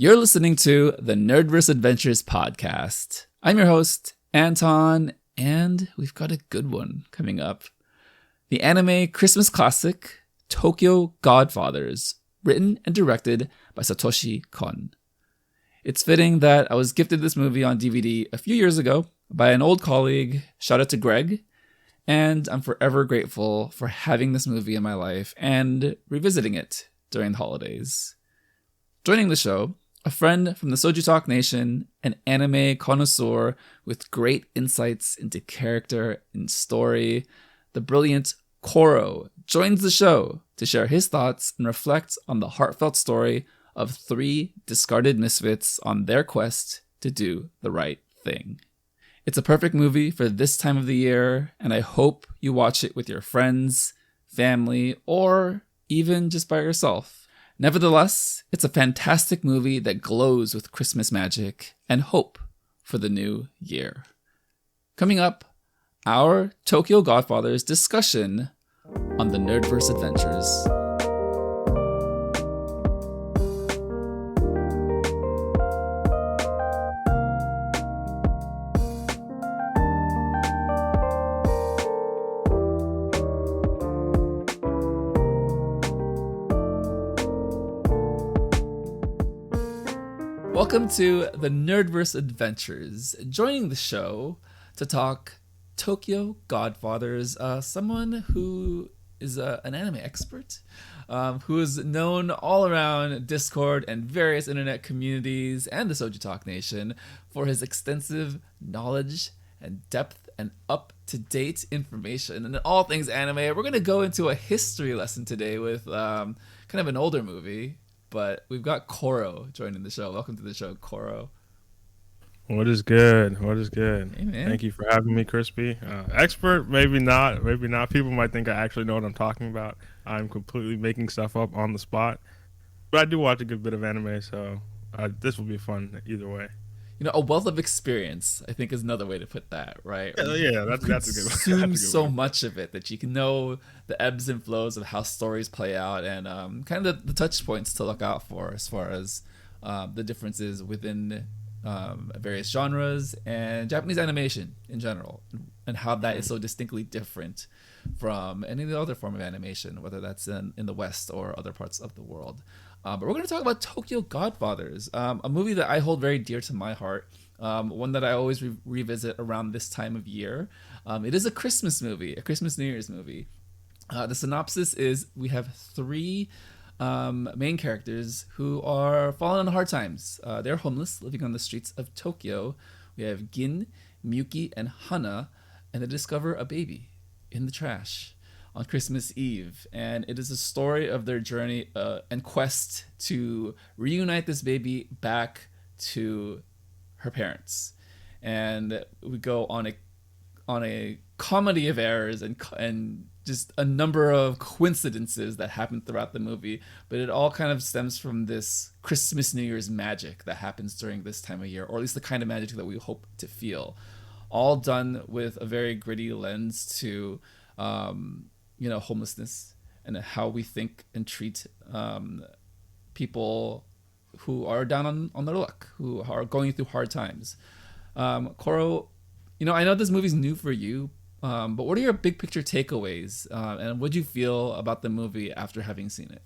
You're listening to the Nerdverse Adventures podcast. I'm your host, Anton, and we've got a good one coming up. The anime Christmas classic, Tokyo Godfathers, written and directed by Satoshi Kon. It's fitting that I was gifted this movie on DVD a few years ago by an old colleague, shout out to Greg, and I'm forever grateful for having this movie in my life and revisiting it during the holidays. Joining the show, a friend from the Soju Talk Nation, an anime connoisseur with great insights into character and story, the brilliant Koro joins the show to share his thoughts and reflect on the heartfelt story of three discarded misfits on their quest to do the right thing. It's a perfect movie for this time of the year, and I hope you watch it with your friends, family, or even just by yourself. Nevertheless, it's a fantastic movie that glows with Christmas magic and hope for the new year. Coming up, our Tokyo Godfathers discussion on the Nerdverse Adventures. Welcome to the Nerdverse Adventures. Joining the show to talk Tokyo Godfathers, someone who is an anime expert, who is known all around Discord and various internet communities and the Soju Talk Nation for his extensive knowledge and depth and up-to-date information and all things anime. We're going to go into a history lesson today with kind of an older movie. But we've got Koro joining the show. Welcome to the show, Koro. What is good? What is good? Hey, man. Thank you for having me, Crispy. Expert, maybe not. Maybe not. People might think I actually know what I'm talking about. I'm completely making stuff up on the spot. But I do watch a good bit of anime, so this will be fun either way. You know, a wealth of experience, I think, is another way to put that, right? Yeah, that's a good one. Consume so much of it that you can know the ebbs and flows of how stories play out and kind of the touch points to look out for as far as the differences within various genres and Japanese animation in general, and how that is so distinctly different from any other form of animation, whether that's in the West or other parts of the world. But we're going to talk about Tokyo Godfathers, a movie that I hold very dear to my heart, one that I always revisit around this time of year. It is a Christmas movie, a Christmas New Year's movie. The synopsis is we have three main characters who are falling on hard times. They're homeless, living on the streets of Tokyo. We have Gin, Miyuki, and Hana, and they discover a baby in the trash on Christmas Eve, and it is a story of their journey and quest to reunite this baby back to her parents. And we go on a comedy of errors and just a number of coincidences that happen throughout the movie, but it all kind of stems from this Christmas New Year's magic that happens during this time of year, or at least the kind of magic that we hope to feel, all done with a very gritty lens to homelessness and how we think and treat people who are down on their luck, who are going through hard times. Koro, I know this movie's new for you, but what are your big picture takeaways, and what do you feel about the movie after having seen it?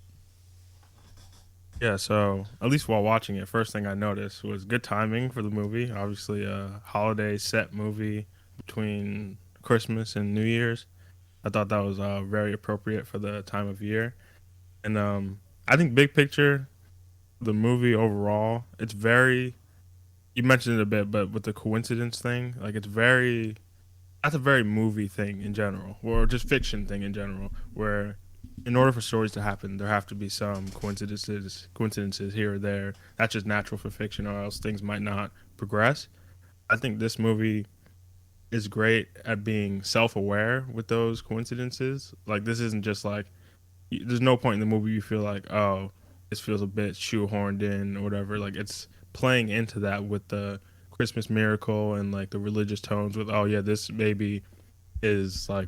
Yeah, so at least while watching it, first thing I noticed was good timing for the movie. Obviously, a holiday set movie between Christmas and New Year's. I thought that was very appropriate for the time of year. And I think big picture, the movie overall, it's very, you mentioned it a bit, but with the coincidence thing, like that's a very movie thing in general, or just fiction thing in general, where in order for stories to happen, there have to be some coincidences here or there. That's just natural for fiction, or else things might not progress. I think this movie is great at being self-aware with those coincidences. Like, this isn't just like, there's no point in the movie you feel like, oh, this feels a bit shoehorned in or whatever. Like, it's playing into that with the Christmas miracle and like the religious tones with, oh yeah, this baby is like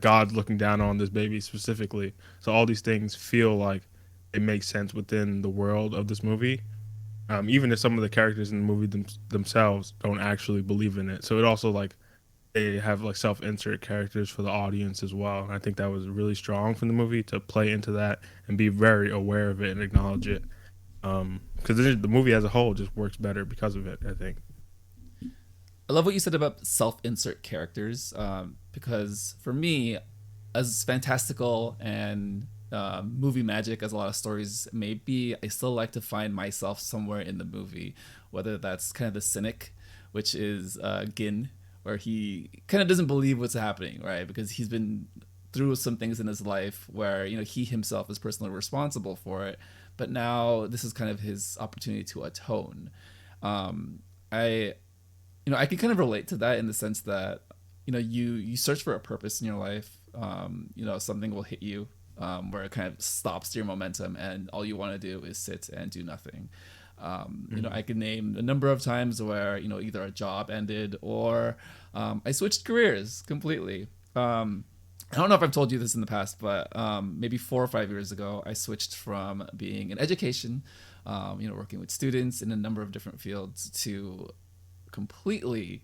God's looking down on this baby specifically. So all these things feel like it makes sense within the world of this movie. even if some of the characters in the movie themselves don't actually believe in it. So it also like they have like self-insert characters for the audience as well. And I think that was really strong from the movie to play into that and be very aware of it and acknowledge it. Because the movie as a whole just works better because of it, I think. I love what you said about self-insert characters, because for me, as fantastical and movie magic as a lot of stories may be, I still like to find myself somewhere in the movie, whether that's kind of the cynic, which is Gin, where he kind of doesn't believe what's happening, right? Because he's been through some things in his life where he himself is personally responsible for it, but now this is kind of his opportunity to atone. I I can kind of relate to that in the sense that you search for a purpose in your life. Something will hit you where it kind of stops your momentum, and all you want to do is sit and do nothing. I can name a number of times where either a job ended or I switched careers completely. I don't know if I've told you this in the past, but maybe 4 or 5 years ago, I switched from being in education, working with students in a number of different fields, to completely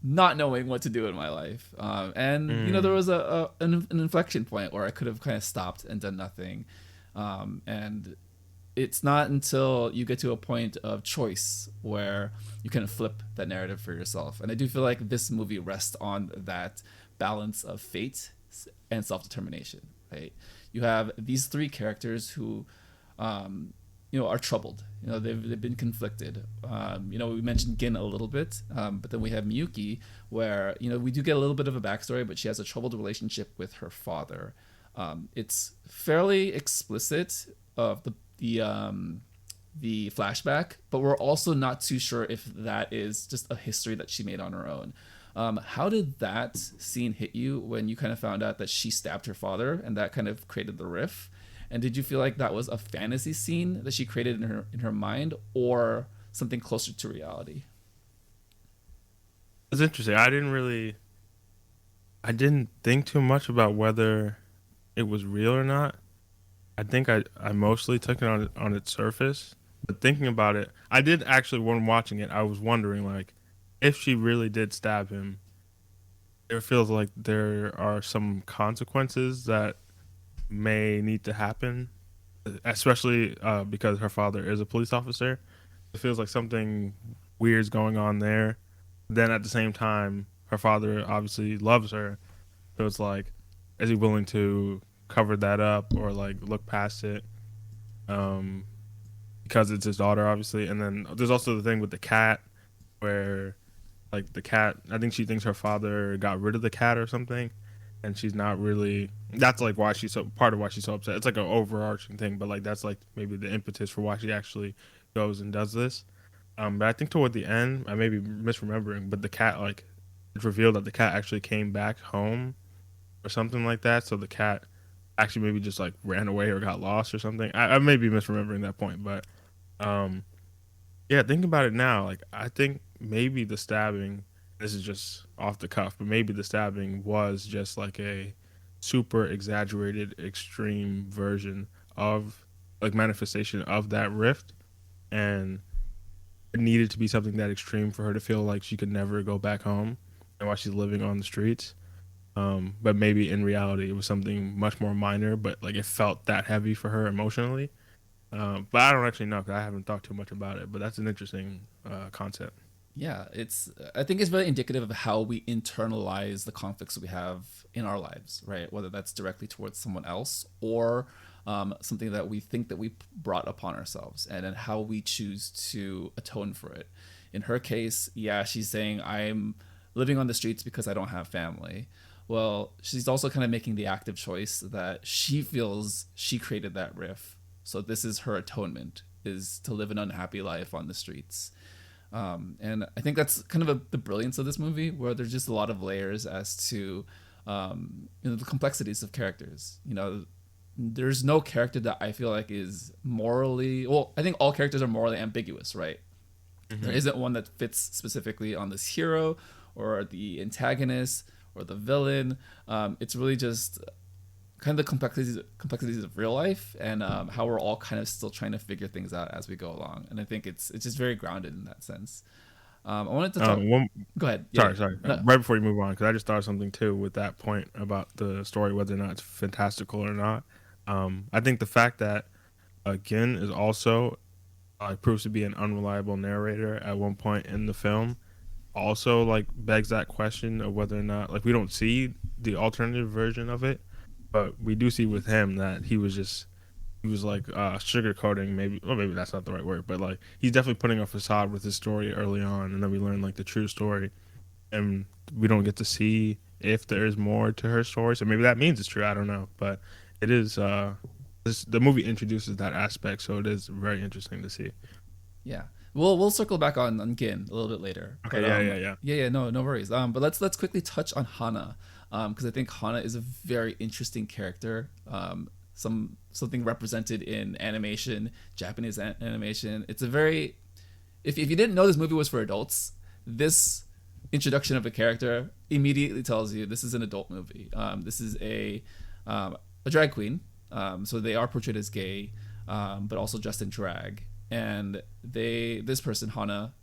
not knowing what to do in my life. And there was an inflection point where I could have kind of stopped and done nothing. And it's not until you get to a point of choice where you kind of flip that narrative for yourself. And I do feel like this movie rests on that balance of fate and self-determination, right? You have these three characters who are troubled. They've been conflicted. We mentioned Gin a little bit, but then we have Miyuki, where we do get a little bit of a backstory, but she has a troubled relationship with her father. It's fairly explicit of the flashback, but we're also not too sure if that is just a history that she made on her own. How did that scene hit you when you kind of found out that she stabbed her father, and that kind of created the riff? And did you feel like that was a fantasy scene that she created in her mind, or something closer to reality? It's interesting. I didn't think too much about whether it was real or not. I think I mostly took it on its surface. But thinking about it, I did actually, when watching it, I was wondering like if she really did stab him, it feels like there are some consequences that may need to happen, especially because her father is a police officer. It feels like something weird's going on there. Then at the same time, her father obviously loves her, so it's like, is he willing to cover that up or like look past it? Because it's his daughter, obviously. And then there's also the thing with the cat, where like the cat, I think she thinks her father got rid of the cat or something, and she's not really. That's like why she's so part of why she's so upset. It's like an overarching thing, but like that's like maybe the impetus for why she actually goes and does this. But I think toward the end, I may be misremembering, but the cat like it's revealed that the cat actually came back home or something like that. So the cat actually maybe just like ran away or got lost or something. I may be misremembering that point, but um, yeah, thinking about it now, like I think maybe the stabbing. This is just off the cuff, but maybe the stabbing was just like a super exaggerated, extreme version of like manifestation of that rift, and it needed to be something that extreme for her to feel like she could never go back home, and while she's living on the streets. But maybe in reality, it was something much more minor, but like it felt that heavy for her emotionally. But I don't actually know because I haven't thought too much about it. But that's an interesting concept. Yeah, I think it's very indicative of how we internalize the conflicts we have in our lives, right? Whether that's directly towards someone else or something that we think that we brought upon ourselves, and then how we choose to atone for it. In her case, yeah, she's saying, I'm living on the streets because I don't have family. Well, she's also kind of making the active choice that she feels she created that riff. So this is her atonement, is to live an unhappy life on the streets. And I think that's kind of the brilliance of this movie, where there's just a lot of layers as to the complexities of characters. There's no character that I feel like is morally, well, I think all characters are morally ambiguous, right? Mm-hmm. There isn't one that fits specifically on this hero or the antagonist or the villain. It's really just kind of the complexities of real life, and how we're all kind of still trying to figure things out as we go along. And I think it's just very grounded in that sense. I wanted to talk. One, Go ahead. Yeah. sorry. No. Right before you move on, because I just thought of something too with that point about the story, whether or not it's fantastical or not. I think the fact that Gin is also proves to be an unreliable narrator at one point in the film also like begs that question of whether or not like we don't see the alternative version of it, but we do see with him that he was like sugarcoating, maybe, well, maybe that's not the right word, but like he's definitely putting a facade with his story early on, and then we learn like the true story, and we don't get to see if there is more to her story. So maybe that means it's true. I don't know, but it is. The movie introduces that aspect, so it is very interesting to see. Yeah. We'll circle back on Gin a little bit later. Okay. But, Yeah. Yeah. No worries. But let's quickly touch on Hana, because I think Hana is a very interesting character. Something represented in animation, Japanese animation. It's a very, if you didn't know this movie was for adults, this introduction of a character immediately tells you this is an adult movie. This is a drag queen. So they are portrayed as gay, but also dressed in drag. And this person, Hana,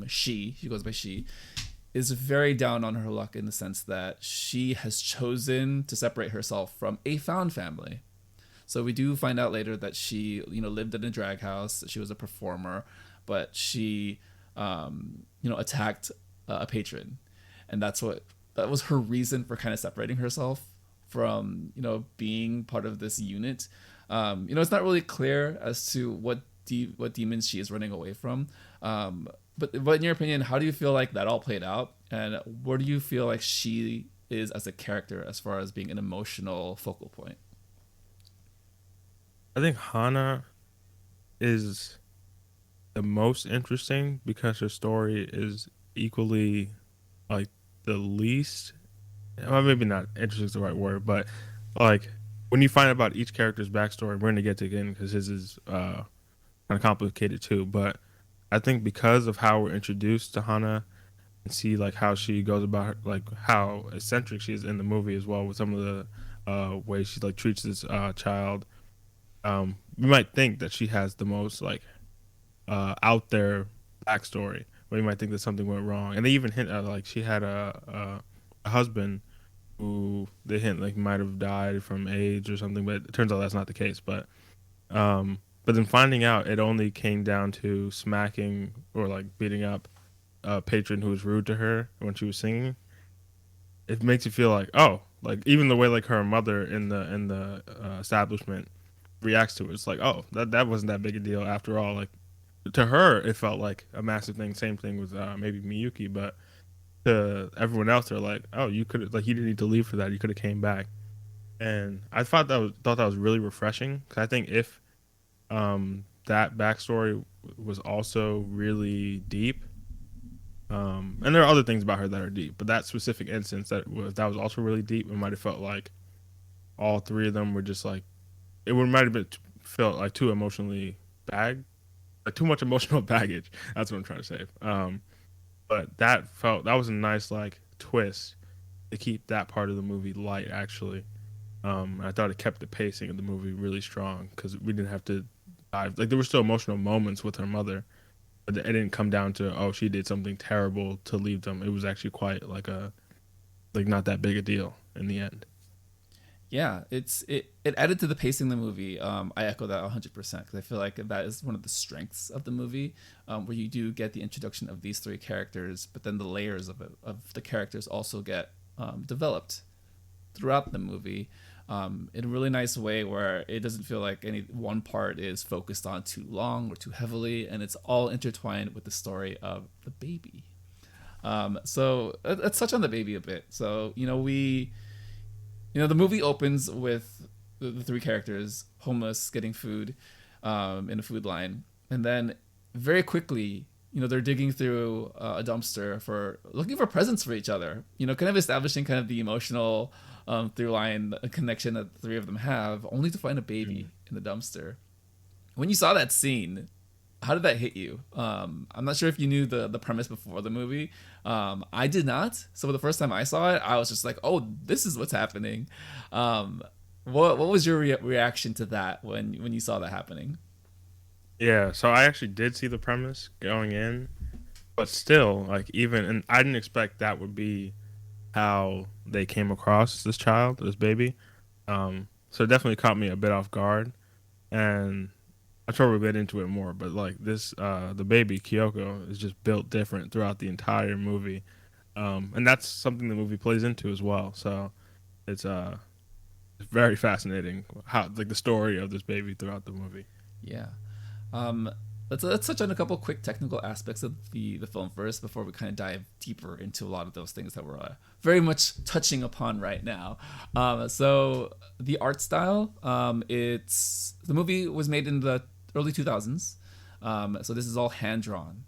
she goes by she, is very down on her luck in the sense that she has chosen to separate herself from a found family. So we do find out later that she, lived in a drag house. She was a performer, but she, attacked a patron, and that was her reason for kind of separating herself from, being part of this unit. It's not really clear as to what demons she is running away from. But in your opinion, how do you feel like that all played out, and where do you feel like she is as a character as far as being an emotional focal point? I think Hana is the most interesting because her story is equally like the least, well, maybe not interesting is the right word, but like when you find out about each character's backstory, we're going to get to again because his is kind of complicated too. But I think because of how we're introduced to Hana and see like how she goes about her, like how eccentric she is in the movie as well with some of the ways she like treats this child. We might think that she has the most like out there backstory, but you might think that something went wrong. And they even hint at like she had a husband who they hint like might have died from AIDS or something, but it turns out that's not the case. But then finding out it only came down to smacking or like beating up a patron who was rude to her when she was singing. It makes you feel like, oh, like even the way like her mother in the establishment reacts to it, it's like, oh, that wasn't that big a deal after all. Like to her, it felt like a massive thing. Same thing with maybe Miyuki, but to everyone else, they're like, oh, you could like you didn't need to leave for that. You could have came back. And I thought that was really refreshing because I think if that backstory was also really deep, and there are other things about her that are deep, but that specific instance that was also really deep. It might have felt like all three of them were just like might have been felt like too emotionally like too much emotional baggage. That's what I'm trying to say. But that was a nice like twist to keep that part of the movie light. Actually, I thought it kept the pacing of the movie really strong because we didn't have to dive. Like there were still emotional moments with her mother, but it didn't come down to oh she did something terrible to leave them. It was actually quite like not that big a deal in the end. Yeah, it added to the pacing of the movie. I echo that 100% because I feel like that is one of the strengths of the movie, where you do get the introduction of these three characters, but then the layers of the characters also get developed throughout the movie in a really nice way where it doesn't feel like any one part is focused on too long or too heavily, and it's all intertwined with the story of the baby. So let's touch on the baby a bit. So the movie opens with the three characters homeless, getting food in a food line, and then very quickly, they're digging through a dumpster for looking for presents for each other. Kind of establishing kind of the emotional through line connection that the three of them have, only to find a baby in the dumpster. When you saw that scene, how did that hit you? I'm not sure if you knew the premise before the movie. I did not. So the first time I saw it, I was just like, oh, this is what's happening. What was your reaction to that when you saw that happening? Yeah, so I actually did see the premise going in, but still, like even and I didn't expect that would be how they came across this child, this baby. So it definitely caught me a bit off guard, and I try to get into it more. But like this, the baby Kyoko is just built different throughout the entire movie, and that's something the movie plays into as well. So it's very fascinating how like the story of this baby throughout the movie. Yeah. Um, let's touch on a couple quick technical aspects of the film first before we kind of dive deeper into a lot of those things that we're very much touching upon right now. So the art style, it's the movie was made in the early 2000s. So this is all hand drawn.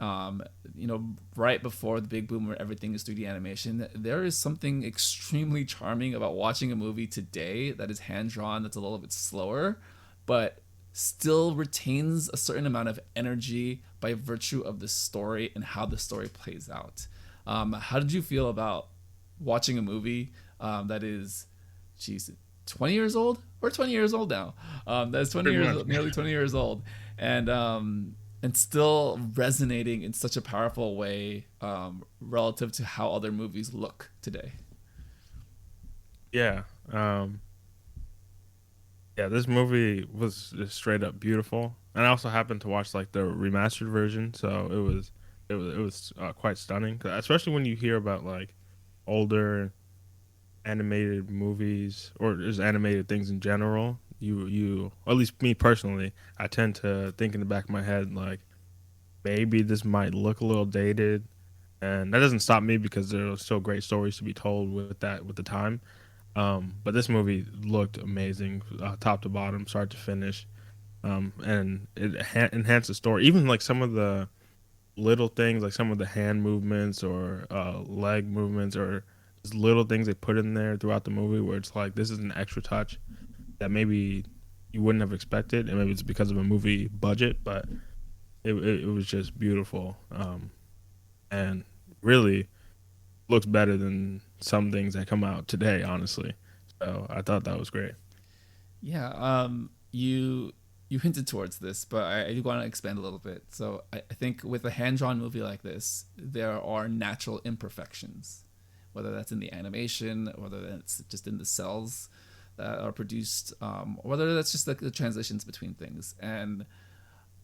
Um, right before the big boom where everything is 3D animation, there is something extremely charming about watching a movie today that is hand drawn, that's a little bit slower, but still retains a certain amount of energy by virtue of the story and how the story plays out. How did you feel about watching a movie that is, geez, 20 years old? We're 20 years old now. That's 20 Pretty years, much. nearly 20 years old, and still resonating in such a powerful way relative to how other movies look today. Yeah. Yeah, this movie was just straight up beautiful, and I also happened to watch like the remastered version, so it was quite stunning. Especially when you hear about like older animated movies or just animated things in general. Or at least me personally, I tend to think in the back of my head like maybe this might look a little dated, and that doesn't stop me because there are still great stories to be told with the time. But this movie looked amazing, top to bottom, start to finish, and it enhanced the story. Even like some of the little things, like some of the hand movements or leg movements, or just little things they put in there throughout the movie, where it's like this is an extra touch that maybe you wouldn't have expected, and maybe it's because of a movie budget, but it was just beautiful, and really looks better than some things that come out today, honestly. So I thought that was great. Yeah, you hinted towards this, but I do want to expand a little bit. So I think with a hand drawn movie like this, there are natural imperfections, whether that's in the animation, whether that's just in the cells that are produced, or whether that's just like the transitions between things. And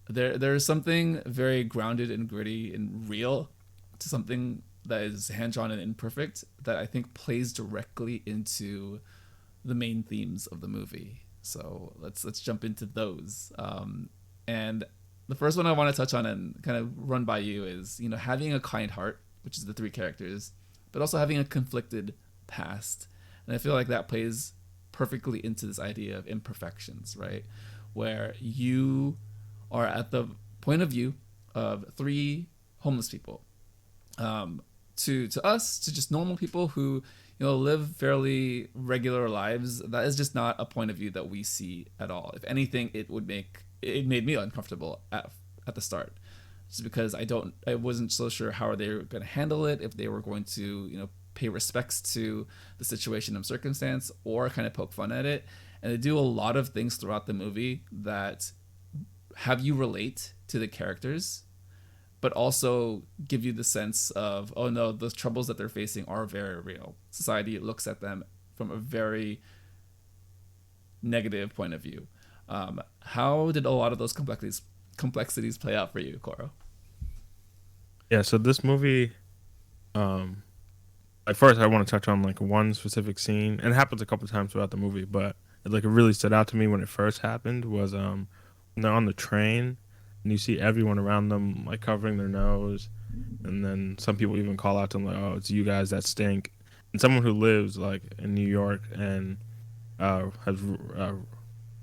there's something very grounded and gritty and real to something that is hand drawn and imperfect that I think plays directly into the main themes of the movie. So let's jump into those. And the first one I want to touch on and kind of run by you is having a kind heart, which is the three characters, but also having a conflicted past. And I feel like that plays perfectly into this idea of imperfections, right? Where you are at the point of view of three homeless people. To us, to just normal people who live fairly regular lives, that is just not a point of view that we see at all. If anything, it made me uncomfortable at the start, just because I wasn't so sure how they were going to handle it, if they were going to pay respects to the situation and circumstance or kind of poke fun at it. And they do a lot of things throughout the movie that have you relate to the characters, but also give you the sense of, oh no, the troubles that they're facing are very real. Society looks at them from a very negative point of view. How did a lot of those complexities play out for you, Koro? Yeah, so this movie, um, like first I want to touch on like one specific scene, and it happens a couple times throughout the movie, but it really stood out to me when it first happened was when they're on the train and you see everyone around them like covering their nose, and then some people even call out to them like, "Oh, it's you guys that stink." And someone who lives like in New York and has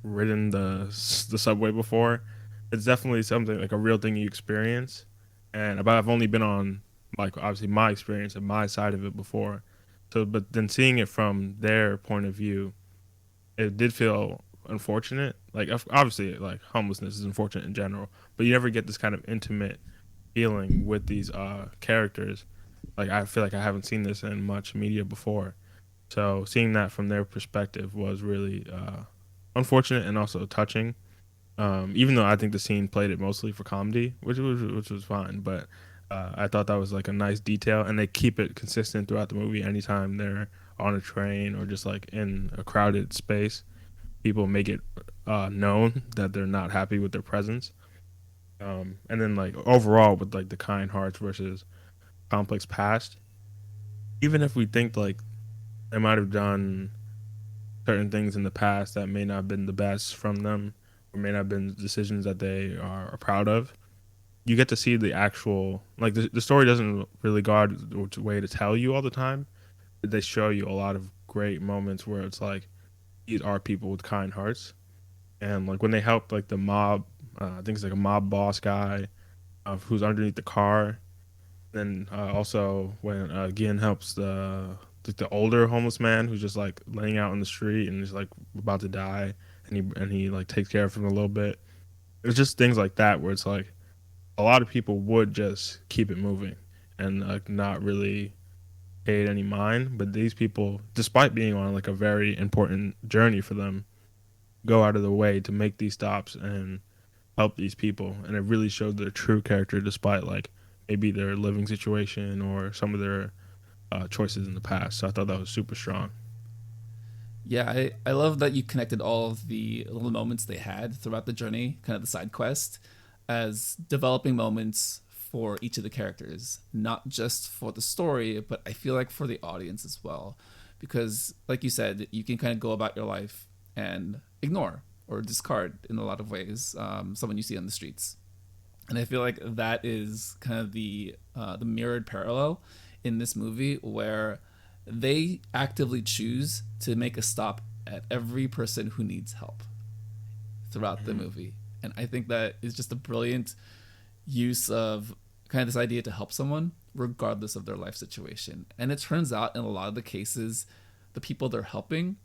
ridden the subway before, it's definitely something like a real thing you experience. And but I've only been on like obviously my experience and my side of it before. So, but then seeing it from their point of view, it did feel unfortunate. Like obviously, like homelessness is unfortunate in general, but you never get this kind of intimate feeling with these characters. Like I feel like I haven't seen this in much media before. So seeing that from their perspective was really unfortunate and also touching. Even though I think the scene played it mostly for comedy, which was fine, but I thought that was like a nice detail, and they keep it consistent throughout the movie. Anytime they're on a train or just like in a crowded space, people make it known that they're not happy with their presence. And then like overall with like the kind hearts versus complex past, even if we think like they might have done certain things in the past that may not have been the best from them, or may not have been decisions that they are proud of, you get to see the actual like the story doesn't really go out of its way to tell you all the time. They show you a lot of great moments where it's like these are people with kind hearts, and like when they help like the mob, I think it's like a mob boss guy who's underneath the car. Then also when Gin helps the older homeless man who's just like laying out in the street and is like about to die, and he like takes care of him a little bit. It's just things like that where it's like a lot of people would just keep it moving and like not really pay it any mind, but these people, despite being on like a very important journey for them, go out of the way to make these stops and help these people, and it really showed their true character despite like maybe their living situation or some of their choices in the past. So I thought that was super strong. Yeah, I love that you connected all of the little moments they had throughout the journey, kind of the side quest, as developing moments for each of the characters, not just for the story, but I feel like for the audience as well. Because, like you said, you can kind of go about your life and ignore or discard in a lot of ways someone you see on the streets. And I feel like that is kind of the mirrored parallel in this movie where they actively choose to make a stop at every person who needs help throughout the Mm-hmm. movie. And I think that is just a brilliant use of kind of this idea to help someone regardless of their life situation. And it turns out in a lot of the cases, the people they're helping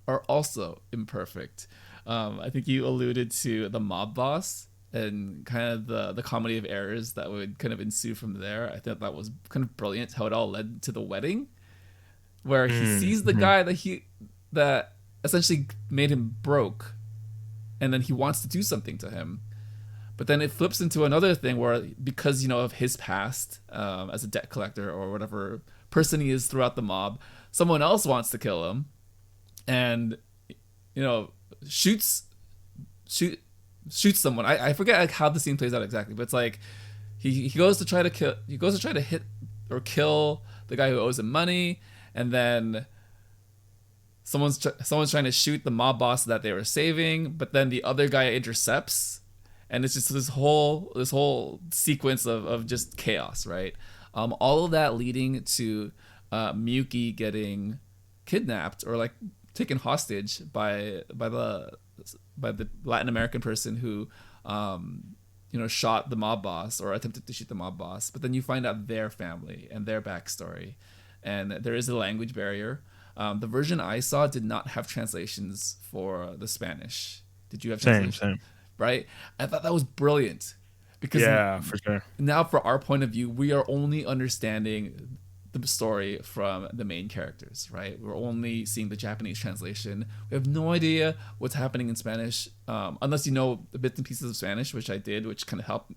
are also imperfect. I think you alluded to the mob boss and kind of the comedy of errors that would kind of ensue from there. I thought that was kind of brilliant how it all led to the wedding, where he sees the Mm-hmm. guy that essentially made him broke, and then he wants to do something to him. But then it flips into another thing where, because of his past as a debt collector or whatever person he is throughout the mob, someone else wants to kill him, and you know shoots shoot shoots someone. I forget like how the scene plays out exactly, but it's like he goes to try to kill he goes to try to hit or kill the guy who owes him money, and then someone's trying to shoot the mob boss that they were saving, but then the other guy intercepts, and it's just this whole sequence of just chaos, right? All of that leading to Miyuki getting kidnapped or like taken hostage by the Latin American person who shot the mob boss or attempted to shoot the mob boss. But then you find out their family and their backstory, and there is a language barrier. The version I saw did not have translations for the Spanish. Did you have Same, translation? same. Right? I thought that was brilliant because Yeah, for sure. now, for our point of view, we are only understanding the story from the main characters, right? We're only seeing the Japanese translation. We have no idea what's happening in Spanish, unless you know the bits and pieces of Spanish, which I did, which kind of helped.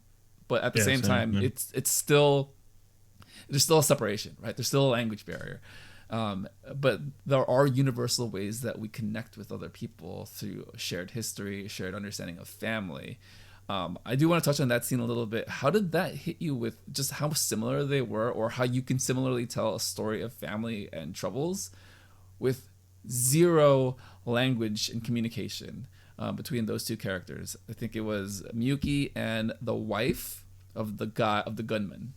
But at the Yeah, same same. time, Yeah. it's still there's still a separation, right? There's still a language barrier. But there are universal ways that we connect with other people through shared history, shared understanding of family. I do want to touch on that scene a little bit. How did that hit you with just how similar they were, or how you can similarly tell a story of family and troubles with zero language and communication between those two characters? I think it was Miyuki and the wife of the gunman.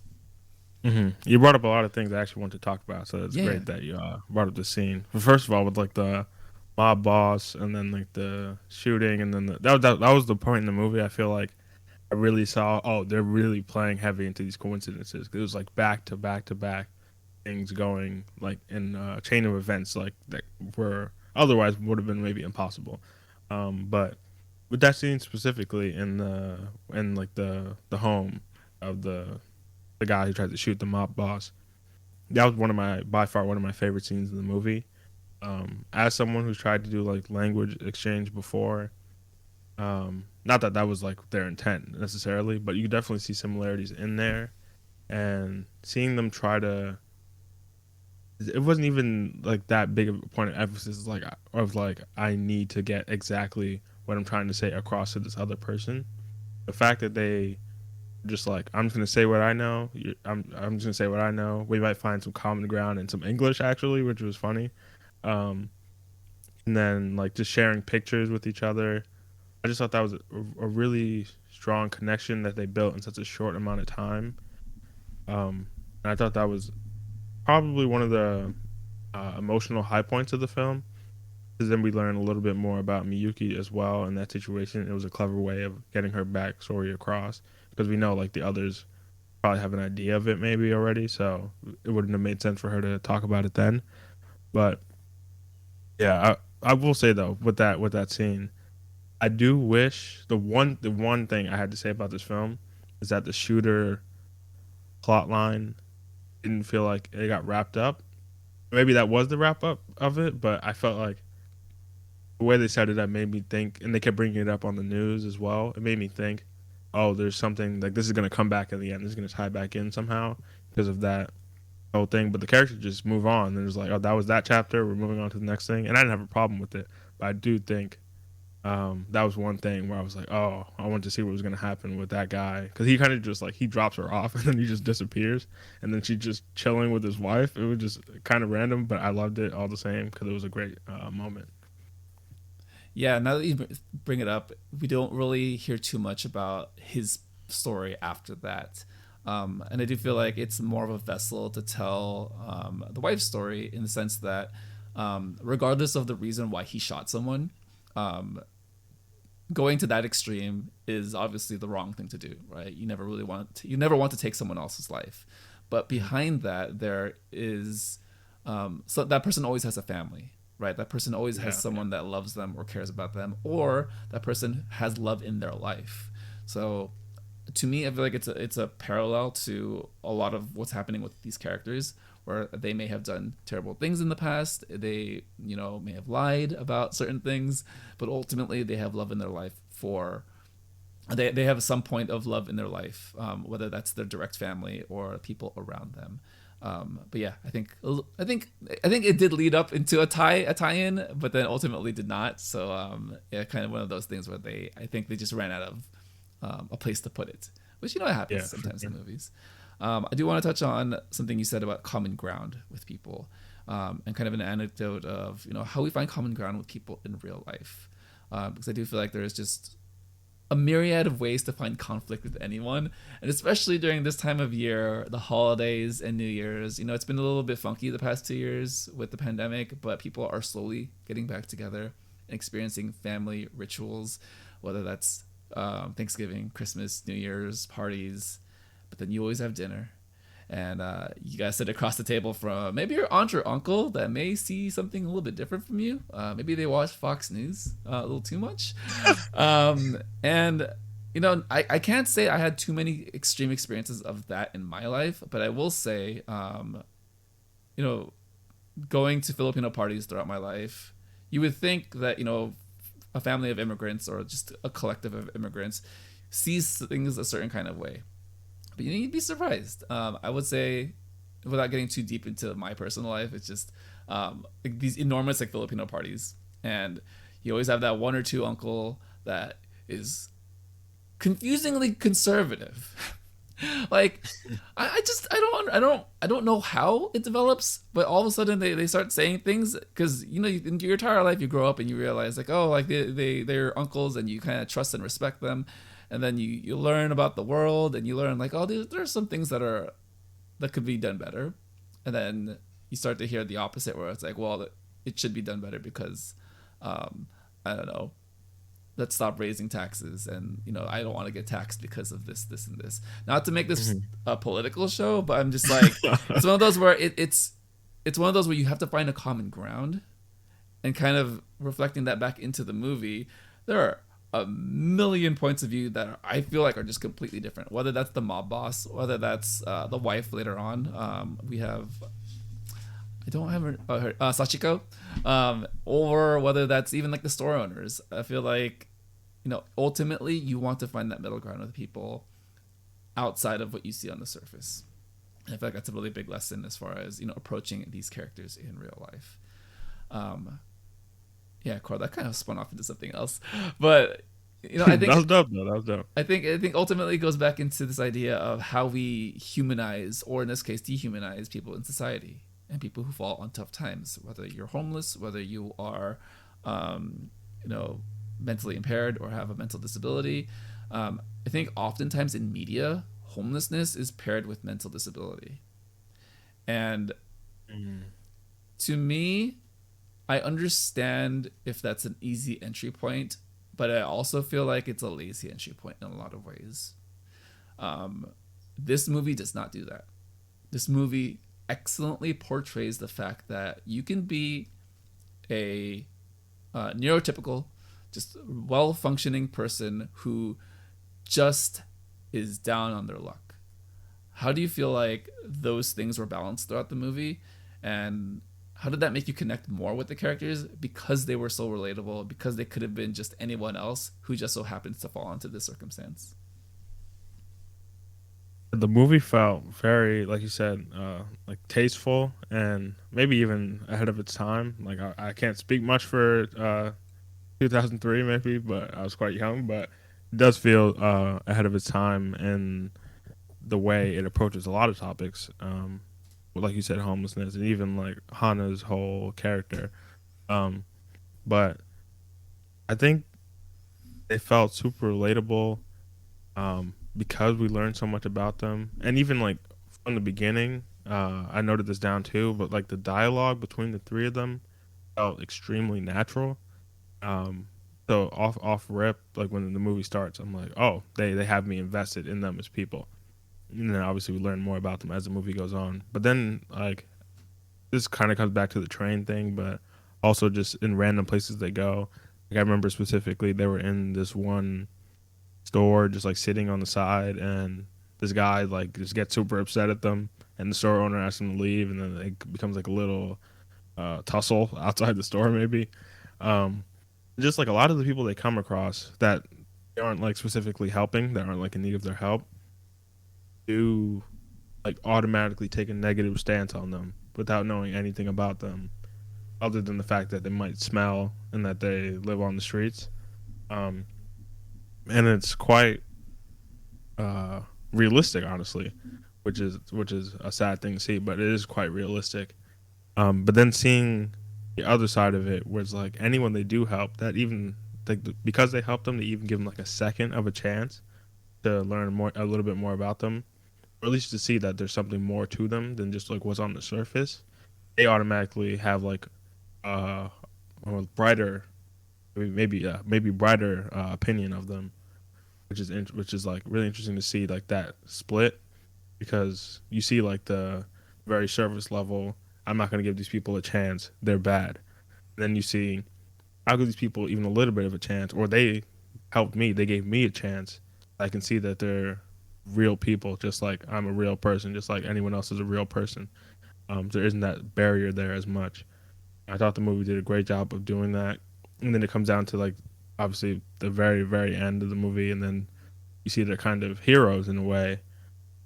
You brought up a lot of things I actually want to talk about, so it's Yeah, great that you brought up the scene. First of all, with like the mob boss, and then like the shooting, and then that was the point in the movie. I feel like I really saw, oh, they're really playing heavy into these coincidences. It was like back to back to back things going like in a chain of events like that were otherwise would have been maybe impossible. But with that scene specifically in like the home of the guy who tried to shoot the mob boss, that was one of my by far one of my favorite scenes in the movie. As someone who's tried to do like language exchange before, not that that was like their intent necessarily, but you definitely see similarities in there, and seeing them try to, it wasn't even like that big of a point of emphasis like of like I need to get exactly what I'm trying to say across to this other person. The fact that they just like, I'm just gonna say what I know. I'm just gonna say what I know. We might find some common ground and some English actually, which was funny. Um, and then like just sharing pictures with each other. I just thought that was a really strong connection that they built in such a short amount of time. And I thought that was probably one of the emotional high points of the film. Because then we learn a little bit more about Miyuki as well in that situation. It was a clever way of getting her backstory across because we know like the others probably have an idea of it maybe already, so it wouldn't have made sense for her to talk about it then. But yeah, I will say though with that scene, I do wish the one thing I had to say about this film is that the shooter plot line didn't feel like it got wrapped up. Maybe that was the wrap up of it, but I felt like the way they set it up made me think, and they kept bringing it up on the news as well. It made me think, oh, there's something like this is gonna come back in the end. This is gonna tie back in somehow because of that whole thing. But the character just move on. And it was like, oh, that was that chapter. We're moving on to the next thing, and I didn't have a problem with it. But I do think that was one thing where I was like, oh, I wanted to see what was gonna happen with that guy because he kind of just like he drops her off and then he just disappears, and then she's just chilling with his wife. It was just kind of random, but I loved it all the same because it was a great moment. Yeah, now that you bring it up, we don't really hear too much about his story after that. And I do feel like it's more of a vessel to tell the wife's story in the sense that, regardless of the reason why he shot someone, um, going to that extreme is obviously the wrong thing to do, right? You never want to take someone else's life, but behind that there is, so that person always has a family, right? That person always has Yeah, someone that loves them or cares about them, or that person has love in their life. So to me, I feel like it's a parallel to a lot of what's happening with these characters, where they may have done terrible things in the past. They, may have lied about certain things, but ultimately they have love in their life for. They have some point of love in their life, whether that's their direct family or people around them. But yeah, I think it did lead up into a tie-in, but then ultimately did not. So yeah, kind of one of those things where I think they just ran out of a place to put it, which it happens yeah, for sometimes in sure. movies. I do want to touch on something you said about common ground with people, and kind of an anecdote of how we find common ground with people in real life, because I do feel like there is just a myriad of ways to find conflict with anyone, and especially during this time of year, the holidays and New Year's. It's been a little bit funky the past 2 years with the pandemic, but people are slowly getting back together and experiencing family rituals, whether that's Thanksgiving, Christmas, New Year's parties. But then you always have dinner, and you guys sit across the table from maybe your aunt or uncle that may see something a little bit different from you. Maybe they watch Fox News a little too much, and I can't say I had too many extreme experiences of that in my life, but I will say, you know, going to Filipino parties throughout my life, you would think that a family of immigrants or just a collective of immigrants sees things a certain kind of way, but you'd be surprised. I would say, without getting too deep into my personal life, it's just like these enormous like Filipino parties, and you always have that one or two uncle that is confusingly conservative. Like I don't know how it develops, but all of a sudden they start saying things because in your entire life you grow up and you realize like, oh, like they're uncles and you kind of trust and respect them, and then you learn about the world and you learn like, oh, there are some things that could be done better, and then you start to hear the opposite where it's like, well, it should be done better because I don't know, let's stop raising taxes, and I don't want to get taxed because of this and this. Not to make this Mhm. a political show, but I'm just like, it's one of those where it's one of those where you have to find a common ground, and kind of reflecting that back into the movie, there are a million points of view that I feel like are just completely different, whether that's the mob boss, whether that's the wife later on. We have I don't have her Sachiko, or whether that's even like the store owners. I feel like, ultimately you want to find that middle ground with people outside of what you see on the surface. And I feel like that's a really big lesson as far as approaching these characters in real life. Yeah, Cor, that kind of spun off into something else, but I think That was dope though. That was dope. I think ultimately it goes back into this idea of how we humanize, or in this case, dehumanize people in society and people who fall on tough times. Whether you're homeless, whether you are, you know, mentally impaired or have a mental disability. I think oftentimes in media, homelessness is paired with mental disability, and to me, I understand if that's an easy entry point, but I also feel like it's a lazy entry point in a lot of ways. This movie does not do that. This movie excellently portrays the fact that you can be a neurotypical, just well functioning person who just is down on their luck. How do you feel like those things were balanced throughout the movie? And how did that make you connect more with the characters because they were so relatable, because they could have been just anyone else who just so happens to fall into this circumstance? The movie felt very, like you said, like tasteful and maybe even ahead of its time. Like I can't speak much for 2003 maybe, but I was quite young. But it does feel ahead of its time in the way it approaches a lot of topics. Like you said, homelessness and even like Hana's whole character. Um, but I think it felt super relatable because we learned so much about them, and even like from the beginning, I noted this down too. But like the dialogue between the three of them felt extremely natural. Um, so off rip, like when the movie starts, I'm like, oh, they have me invested in them as people. And then obviously we learn more about them as the movie goes on. But then like this kind of comes back to the train thing, but also just in random places they go. Like I remember specifically they were in this one store just like sitting on the side, and this guy like just gets super upset at them, and the store owner asks him to leave, and then it becomes like a little tussle outside the store maybe. Um, just like a lot of the people they come across that they aren't like specifically helping, that aren't like in need of their help, do like automatically take a negative stance on them without knowing anything about them other than the fact that they might smell and that they live on the streets. Um, and it's quite realistic, honestly, which is a sad thing to see, but it is quite realistic. But then seeing the other side of it, where it's like anyone they do help, that even like because they help them, they even give them like a second of a chance to learn more, a little bit more about them, or at least to see that there's something more to them than just like what's on the surface. They automatically have like uh, a brighter, maybe brighter opinion of them, which is like really interesting to see like that split, because you see like the very surface level, I'm not going to give these people a chance, they're bad. And then you see I'll give these people even a little bit of a chance, or they helped me, they gave me a chance. I can see that they're real people, just like I'm a real person, just like anyone else is a real person. There isn't that barrier there as much. I thought the movie did a great job of doing that. And then it comes down to like obviously the very, very end of the movie, and then you see they're kind of heroes in a way.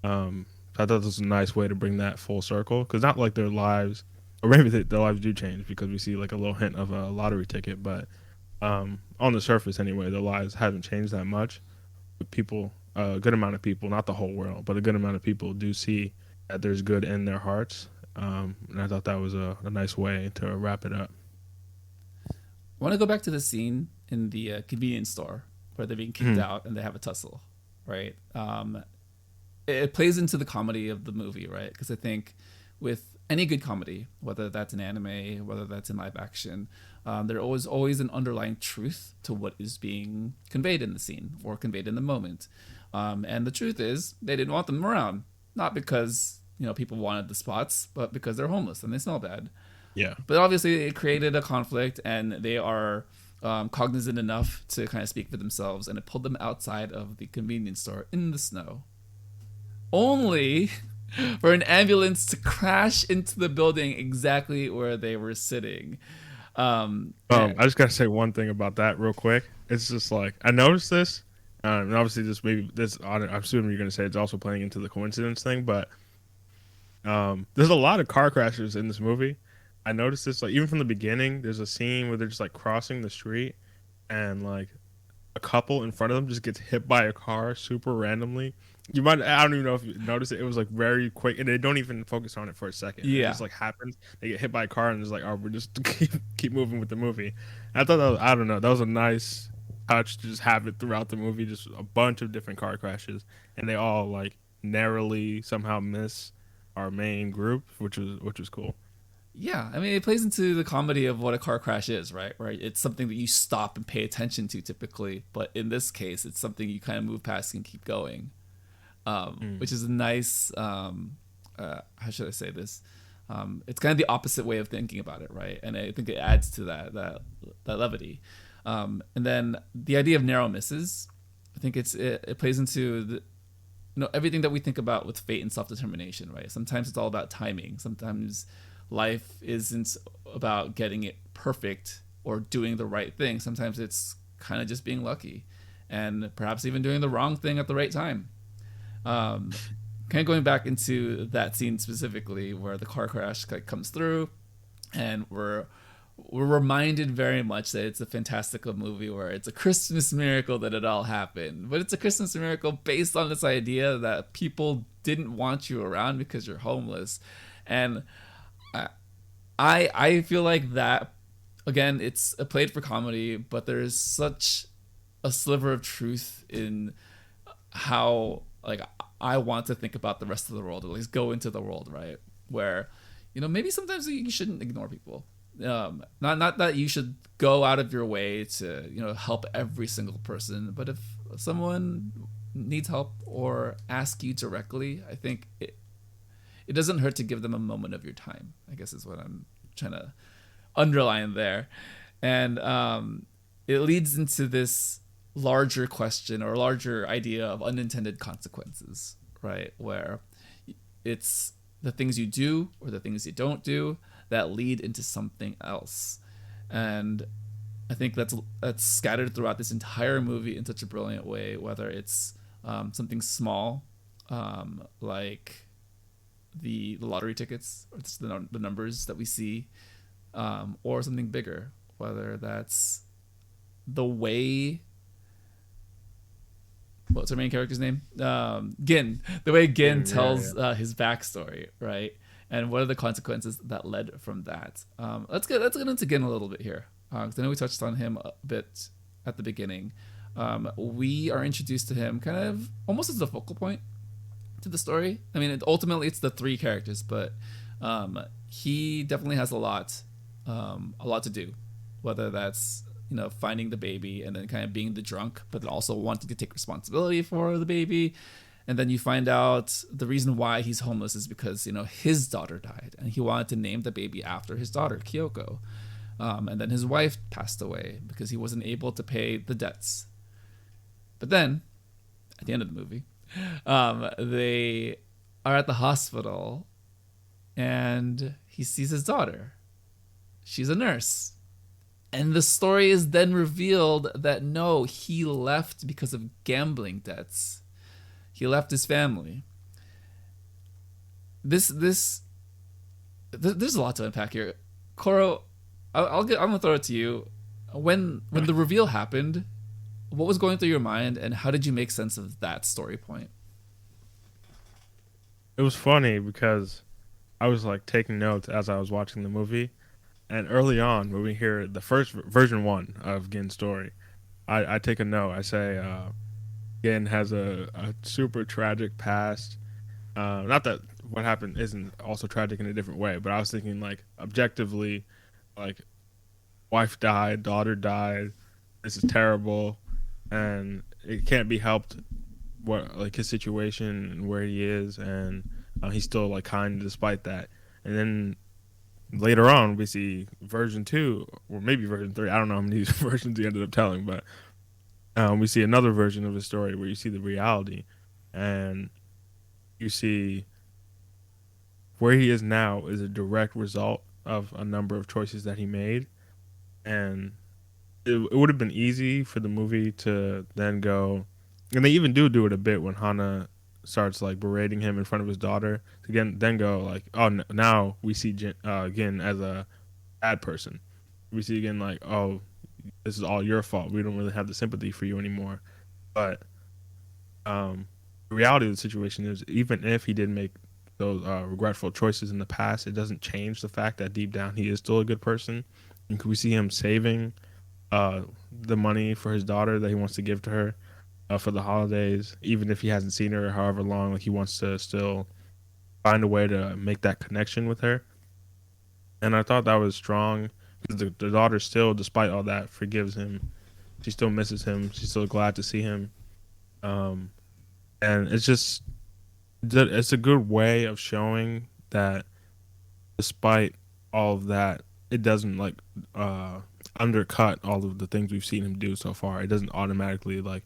So I thought this was a nice way to bring that full circle, because not like their lives, or maybe their lives do change because we see like a little hint of a lottery ticket, but on the surface anyway, their lives haven't changed that much. But people, a good amount of people, not the whole world, but a good amount of people do see that there's good in their hearts. And I thought that was a nice way to wrap it up. I want to go back to the scene in the convenience store where they're being kicked out and they have a tussle, right? It plays into the comedy of the movie, right? Because I think with any good comedy, whether that's an anime, whether that's in live action, there is always an underlying truth to what is being conveyed in the scene or conveyed in the moment. And the truth is, they didn't want them around, not because people wanted the spots, but because they're homeless and they smell bad. Yeah. But obviously, it created a conflict, and they are cognizant enough to kind of speak for themselves, and it pulled them outside of the convenience store in the snow. Only for an ambulance to crash into the building exactly where they were sitting. And, I just gotta say one thing about that real quick. It's just like I noticed this, and obviously this maybe this. I'm assuming you're gonna say it's also playing into the coincidence thing, but there's a lot of car crashes in this movie. I noticed this like even from the beginning. There's a scene where they're just like crossing the street, and like a couple in front of them just gets hit by a car super randomly. You might I don't even know if you noticed it. It was like very quick, and they don't even focus on it for a second. It yeah, just like happens. They get hit by a car, and it's like, oh, we're just keep moving with the movie. I thought that was, I don't know, that was a nice touch to just have it throughout the movie. Just a bunch of different car crashes, and they all like narrowly somehow miss our main group, which was cool. yeah. I mean, it plays into the comedy of what a car crash is, right? Right. It's something that you stop and pay attention to typically, but in this case, it's something you kind of move past and keep going, Mm. which is a nice. How should I say this? It's kind of the opposite way of thinking about it, right? And I think it adds to that levity. And then the idea of narrow misses, I think it plays into the, everything that we think about with fate and self-determination, right? Sometimes it's all about timing. Sometimes life isn't about getting it perfect or doing the right thing. Sometimes it's kind of just being lucky and perhaps even doing the wrong thing at the right time. um, Kind of going back into that scene specifically where the car crash like comes through, and we're reminded very much that it's a fantastical movie where it's a Christmas miracle that it all happened. But it's a Christmas miracle based on this idea that people didn't want you around because you're homeless. And I feel like that again, it's played for comedy, but there's such a sliver of truth in how like I want to think about the rest of the world, at least go into the world, right? Where, maybe sometimes you shouldn't ignore people. Not that you should go out of your way to help every single person, but if someone needs help or ask you directly, I think it doesn't hurt to give them a moment of your time, I guess is what I'm trying to underline there. And it leads into this larger question or larger idea of unintended consequences, right? Where it's the things you do or the things you don't do that lead into something else. And I think that's scattered throughout this entire movie in such a brilliant way, whether it's something small, like the lottery tickets or just the numbers that we see, or something bigger, whether that's the way, what's our main character's name? Gin. The way Gin tells his backstory, right? And what are the consequences that led from that? Let's get into Gin a little bit here, because I know we touched on him a bit at the beginning. We are introduced to him kind of almost as the focal point to the story. I mean, ultimately it's the three characters, but he definitely has a lot to do, whether that's finding the baby and then kind of being the drunk, but then also wanting to take responsibility for the baby. And then you find out the reason why he's homeless is because his daughter died, and he wanted to name the baby after his daughter, Kyoko. And then his wife passed away because he wasn't able to pay the debts. But then, at the end of the movie, they are at the hospital, and he sees his daughter. She's a nurse. And the story is then revealed that no, he left because of gambling debts. He left his family. There's a lot to unpack here. Koro, I'm gonna throw it to you. When the reveal happened, what was going through your mind, and how did you make sense of that story point? It was funny because I was like taking notes as I was watching the movie. And early on, when we hear the first version one of Gin's story, I take a note. I say, Gin has a super tragic past. Not that what happened isn't also tragic in a different way, but I was thinking like objectively, like wife died, daughter died. This is terrible, and it can't be helped. What like his situation and where he is, and he's still like kind despite that. And then later on, we see version two, or maybe version three. I don't know how many versions he ended up telling, but we see another version of the story where you see the reality, and you see where he is now is a direct result of a number of choices that he made, and it would have been easy for the movie to then go, and they even do it a bit when Hana starts like berating him in front of his daughter to then go like, oh, now we see Gin as a bad person. We see again like, oh, this is all your fault. We don't really have the sympathy for you anymore. But the reality of the situation is, even if he did make those regretful choices in the past, it doesn't change the fact that deep down he is still a good person. And we see him saving the money for his daughter that he wants to give to her for the holidays, even if he hasn't seen her however long. Like, he wants to still find a way to make that connection with her. And I thought that was strong because the daughter still, despite all that, forgives him. She still misses him. She's still glad to see him. And it's a good way of showing that despite all of that, it doesn't like undercut all of the things we've seen him do so far. It doesn't automatically like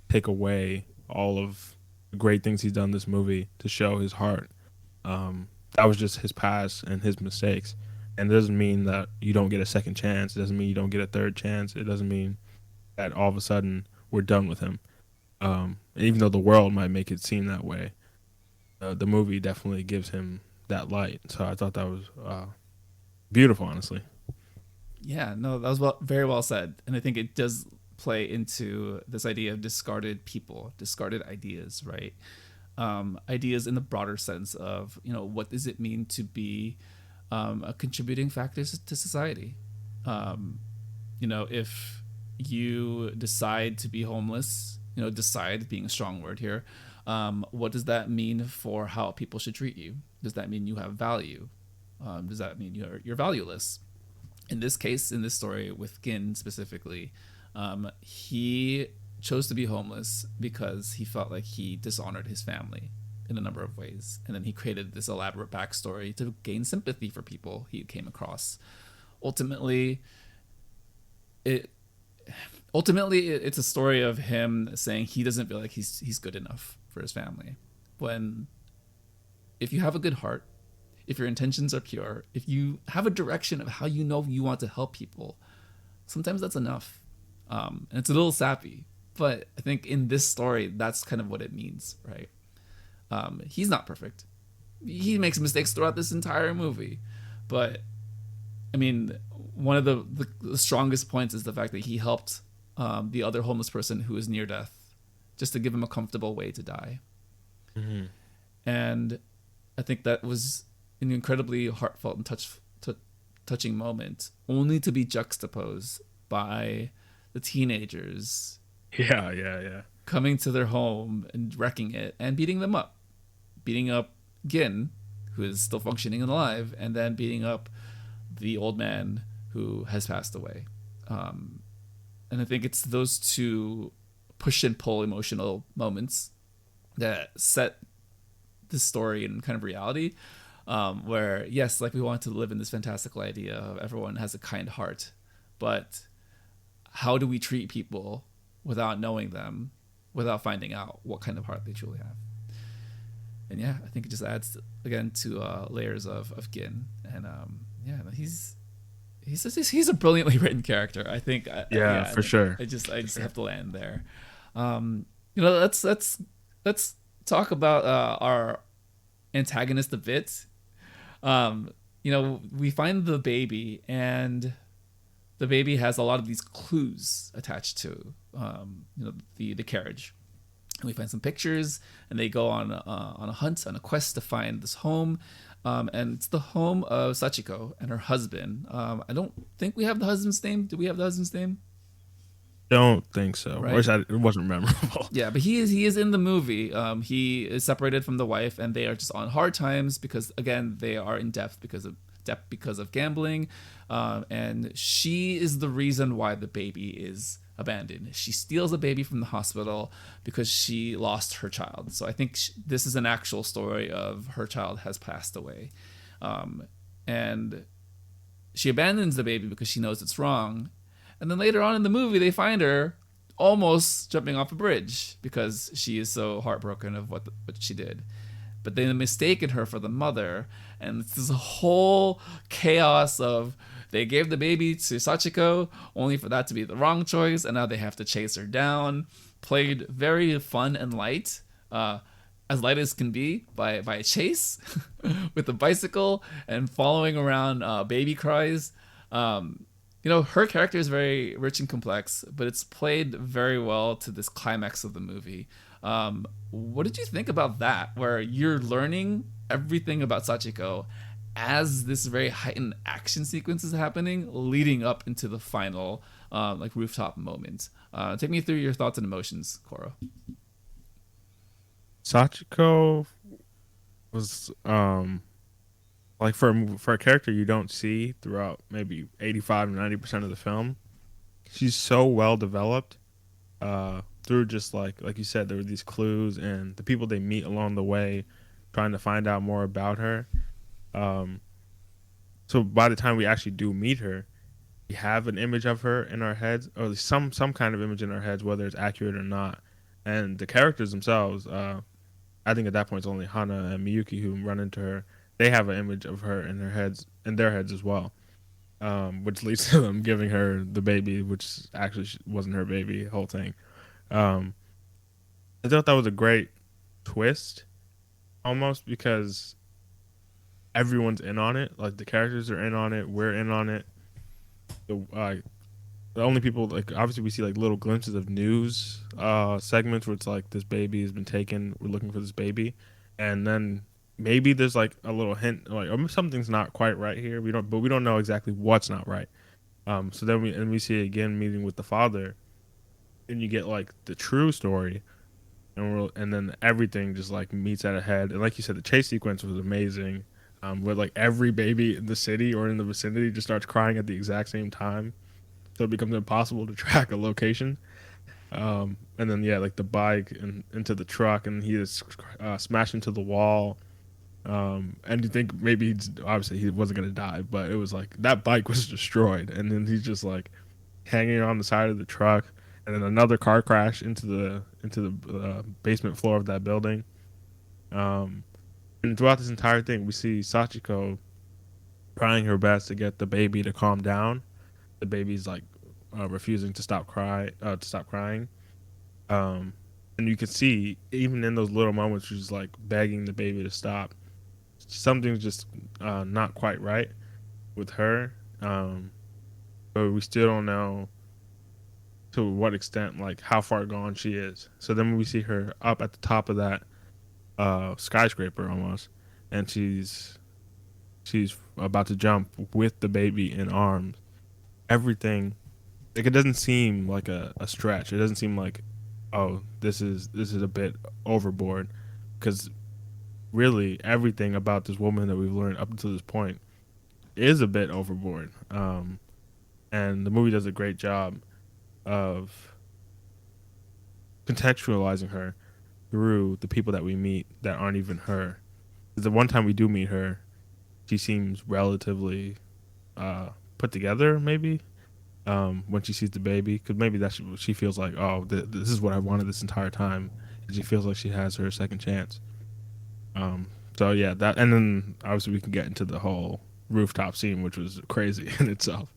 take away all of the great things he's done in this movie to show his heart. That was just his past and his mistakes. And it doesn't mean that you don't get a second chance. It doesn't mean you don't get a third chance. It doesn't mean that all of a sudden we're done with him. Even though the world might make it seem that way, the movie definitely gives him that light. So I thought that was beautiful, honestly. Yeah, no, that was very well said. And I think it does play into this idea of discarded people, discarded ideas, right? Ideas in the broader sense of, what does it mean to be a contributing factor to society? If you decide to be homeless, decide being a strong word here, what does that mean for how people should treat you? Does that mean you have value? Does that mean you're valueless? In this case, in this story with Gin specifically, he chose to be homeless because he felt like he dishonored his family in a number of ways. And then he created this elaborate backstory to gain sympathy for people he came across. Ultimately, it's a story of him saying he doesn't feel like he's good enough for his family. When if you have a good heart, if your intentions are pure, if you have a direction of how you want to help people, sometimes that's enough. And it's a little sappy, but I think in this story, that's kind of what it means, right? He's not perfect. He makes mistakes throughout this entire movie. But, I mean, one of the strongest points is the fact that he helped the other homeless person who was near death just to give him a comfortable way to die. Mm-hmm. And I think that was an incredibly heartfelt and touching moment, only to be juxtaposed by the teenagers coming to their home and wrecking it and beating up Gin, who is still functioning and alive, and then beating up the old man who has passed away. And I think it's those two push and pull emotional moments that set the story in kind of reality, where yes, like we want to live in this fantastical idea of everyone has a kind heart, but how do we treat people without knowing them, without finding out what kind of heart they truly have? And yeah, I think it just adds again to layers of Gin, and he's a brilliantly written character. I think. For sure. I just have to land there. Let's talk about our antagonist a bit. We find the baby, and the baby has a lot of these clues attached to the carriage. And we find some pictures, and they go on a hunt, on a quest to find this home. And it's the home of Sachiko and her husband. I don't think we have the husband's name. Do we have the husband's name? Don't think so. Right. It wasn't memorable. Yeah, but he is in the movie. He is separated from the wife, and they are just on hard times because, again, they are in debt because of gambling. And she is the reason why the baby is abandoned. She steals a baby from the hospital because she lost her child. So I think this is an actual story of her child has passed away. And she abandons the baby because she knows it's wrong. And then later on in the movie, they find her almost jumping off a bridge because she is so heartbroken of what she did. but they mistaken her for the mother, and it's this whole chaos of they gave the baby to Sachiko only for that to be the wrong choice, and now they have to chase her down. Played very fun and light, as light as can be, by a chase with a bicycle and following around baby cries. Her character is very rich and complex, but it's played very well to this climax of the movie. What did you think about that, where you're learning everything about Sachiko as this very heightened action sequence is happening, leading up into the final rooftop moment? Take me through your thoughts and emotions, Koro. Sachiko was like for a character you don't see throughout maybe 85 to 90% of the film. She's so well developed through just like you said, there were these clues and the people they meet along the way trying to find out more about her. So by the time we actually do meet her, we have an image of her in our heads, or at least some kind of image in our heads, whether it's accurate or not. And the characters themselves, I think at that point it's only Hana and Miyuki who run into her. They have an image of her in their heads as well, which leads to them giving her the baby, which actually wasn't her baby. The whole thing. I thought that was a great twist, almost because everyone's in on it. Like the characters are in on it. We're in on it. The only people, like, obviously we see like little glimpses of news segments where it's like this baby has been taken, we're looking for this baby, and then maybe there's like a little hint like something's not quite right here. We don't know exactly what's not right. So then we see again meeting with the father, and you get like the true story, and then everything just like meets at a head. And like you said, the chase sequence was amazing, where like every baby in the city or in the vicinity just starts crying at the exact same time, so it becomes impossible to track a location. And then like the bike and into the truck, and he is smashed into the wall. And you think maybe obviously he wasn't gonna die, but it was like that bike was destroyed, and then he's just like hanging on the side of the truck, and then another car crash into the basement floor of that building. And throughout this entire thing, we see Sachiko trying her best to get the baby to calm down. The baby's like refusing to stop crying. And you can see even in those little moments, she's like begging the baby to stop. Something's just not quite right with her, but we still don't know to what extent, like how far gone she is. So then when we see her up at the top of that skyscraper almost, and she's about to jump with the baby in arms, everything, like, it doesn't seem like a stretch. It doesn't seem like, oh, this is a bit overboard, because really everything about this woman that we've learned up until this point is a bit overboard. And the movie does a great job of contextualizing her through the people that we meet that aren't even her. The one time we do meet her, she seems relatively put together, maybe, when she sees the baby, because maybe that's she feels like, oh, this is what I wanted this entire time, and she feels like she has her second chance. So yeah, that, and then obviously we can get into the whole rooftop scene, which was crazy in itself.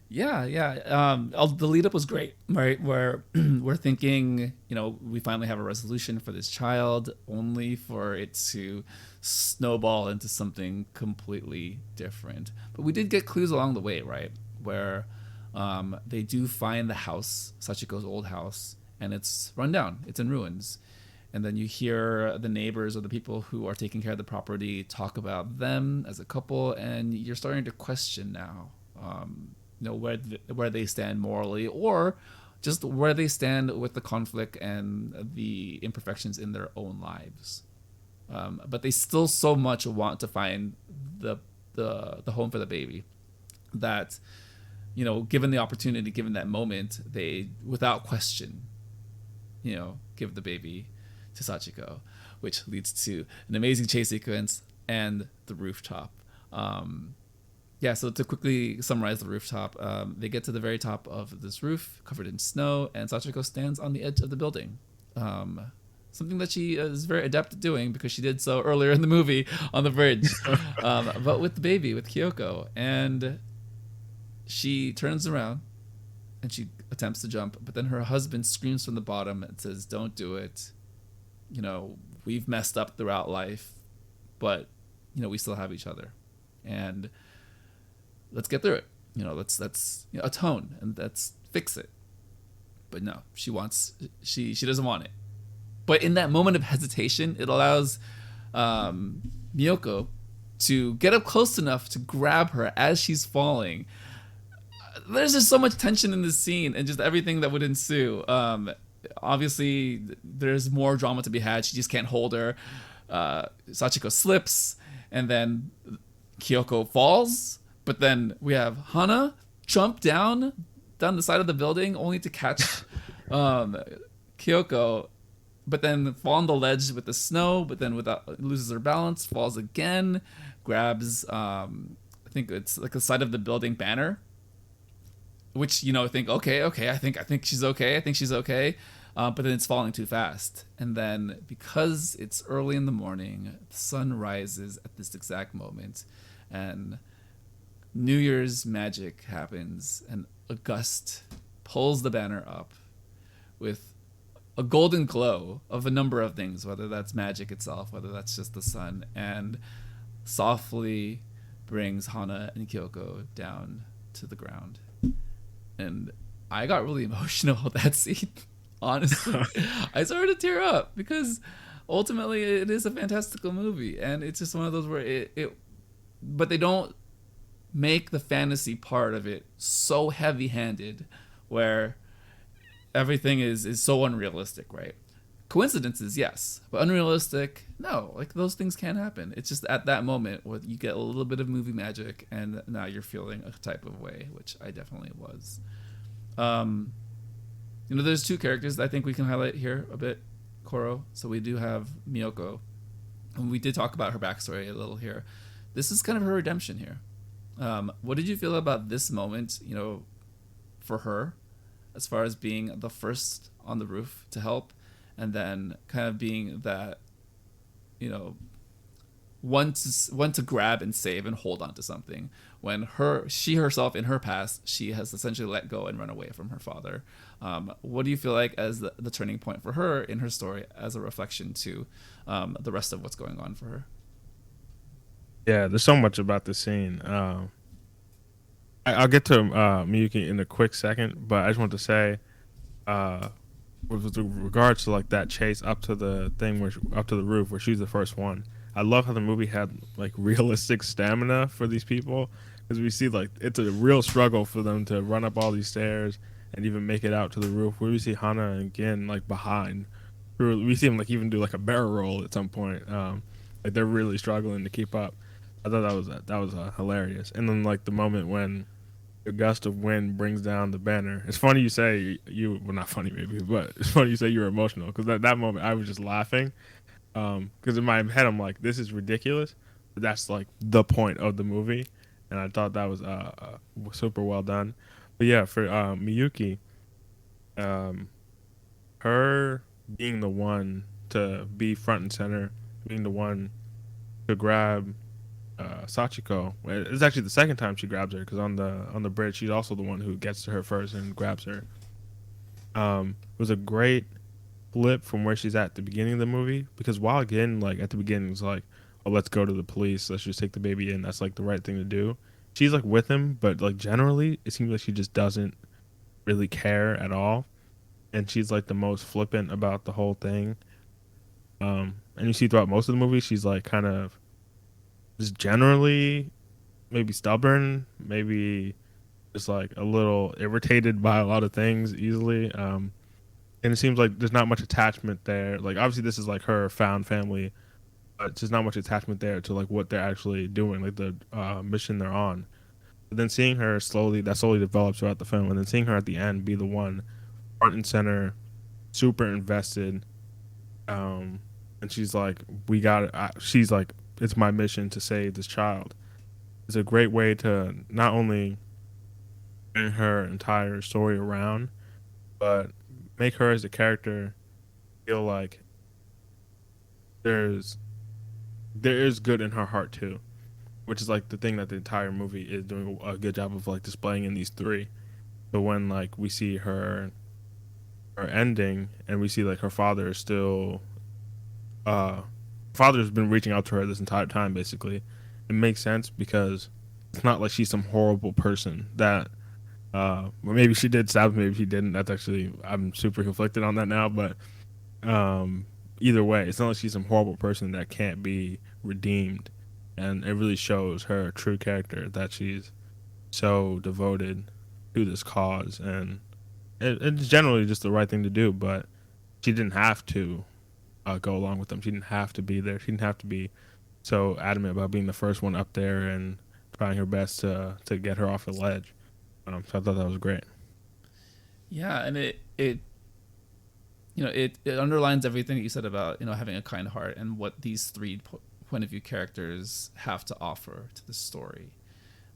Yeah. The lead up was great, right? Where we're thinking, we finally have a resolution for this child, only for it to snowball into something completely different. But we did get clues along the way, right? Where they do find the house, Sachiko's old house, and it's run down, it's in ruins. And then you hear the neighbors or the people who are taking care of the property talk about them as a couple, and you're starting to question now, where they stand morally, or just where they stand with the conflict and the imperfections in their own lives. But they still so much want to find the home for the baby that, given the opportunity, given that moment, they, without question, give the baby to Sachiko, which leads to an amazing chase sequence and the rooftop. So to quickly summarize the rooftop, they get to the very top of this roof covered in snow, and Sachiko stands on the edge of the building. something that she is very adept at doing because she did so earlier in the movie on the bridge, but with the baby, with Kyoko. And she turns around and she attempts to jump, but then her husband screams from the bottom and says, "Don't do it. You know, we've messed up throughout life, but, you know, we still have each other. And let's get through it. You know, let's atone and let's fix it." But no, she doesn't want it. But in that moment of hesitation, it allows Miyoko to get up close enough to grab her as she's falling. There's just so much tension in this scene and just everything that would ensue. Obviously, there's more drama to be had. She just can't hold her. Sachiko slips, and then Kyoko falls. But then we have Hana jump down the side of the building only to catch Kyoko, but then fall on the ledge with the snow, but then loses her balance, falls again, grabs I think it's like the side of the building banner, which, you know, think okay, I think she's okay, but then it's falling too fast. And then because it's early in the morning, the sun rises at this exact moment, and New Year's magic happens, and a gust pulls the banner up with a golden glow of a number of things, whether that's magic itself, whether that's just the sun, and softly brings Hana and Kyoko down to the ground. And I got really emotional with that scene. Honestly, I started to tear up because ultimately it is a fantastical movie, and it's just one of those where but they don't make the fantasy part of it so heavy-handed where everything is so unrealistic, right? Coincidences, yes, but unrealistic, no. Like, those things can happen. It's just at that moment where you get a little bit of movie magic, and now you're feeling a type of way, which I definitely was. You know, there's two characters that I think we can highlight here a bit, Koro. So we do have Miyoko, and we did talk about her backstory a little here. This is kind of her redemption here. What did you feel about this moment, you know, for her, as far as being the first on the roof to help, and then kind of being that, you know, one to grab and save and hold on to something, when she herself in her past, she has essentially let go and run away from her father. What do you feel like as the turning point for her in her story, as a reflection to the rest of what's going on for her? Yeah, there's so much about this scene. I'll get to Miyuki in a quick second, but I just want to say, with regards to like that chase up to the thing up to the roof where she's the first one. I love how the movie had like realistic stamina for these people, because we see like it's a real struggle for them to run up all these stairs and even make it out to the roof. Where we see Hana again like behind, we see him like even do like a barrel roll at some point. Like they're really struggling to keep up. I thought that was hilarious. And then like the moment when a gust of wind brings down the banner. It's funny you say well, not funny maybe, but it's funny you say you were emotional, because that moment I was just laughing, because in my head I'm like, this is ridiculous, but that's like the point of the movie, and I thought that was super well done. But yeah, for Miyuki, her being the one to be front and center, being the one to grab Sachiko. It's actually the second time she grabs her, because on the bridge she's also the one who gets to her first and grabs her. It was a great flip from where she's at the beginning of the movie, because while again like at the beginning it's like, oh, let's go to the police, let's just take the baby in, that's like the right thing to do. She's like with him, but like generally it seems like she just doesn't really care at all, and she's like the most flippant about the whole thing. And you see throughout most of the movie she's like kind of just generally maybe stubborn, maybe just like a little irritated by a lot of things easily. And it seems like there's not much attachment there. Like obviously this is like her found family, but just not much attachment there to like what they're actually doing, like the mission they're on. But then seeing her slowly develops throughout the film, and then seeing her at the end be the one front and center, super invested. And she's like, we got it. She's like, it's my mission to save this child. It's a great way to not only bring her entire story around, but make her as a character feel like there's there is good in her heart too, which is like the thing that the entire movie is doing a good job of like displaying in these three. But when like we see her ending and we see like her father is still uh father's been reaching out to her this entire time basically. It makes sense because it's not like she's some horrible person that well, maybe she did stab him, maybe she didn't. That's actually I'm super conflicted on that now, but um either way, it's not like she's some horrible person that can't be redeemed. And it really shows her true character that she's so devoted to this cause and it's generally just the right thing to do, but she didn't have to go along with them. She didn't have to be there. She didn't have to be so adamant about being the first one up there and trying her best to get her off the ledge. So I thought that was great. Yeah, and it it underlines everything that you said about having a kind heart and what these three point of view characters have to offer to the story,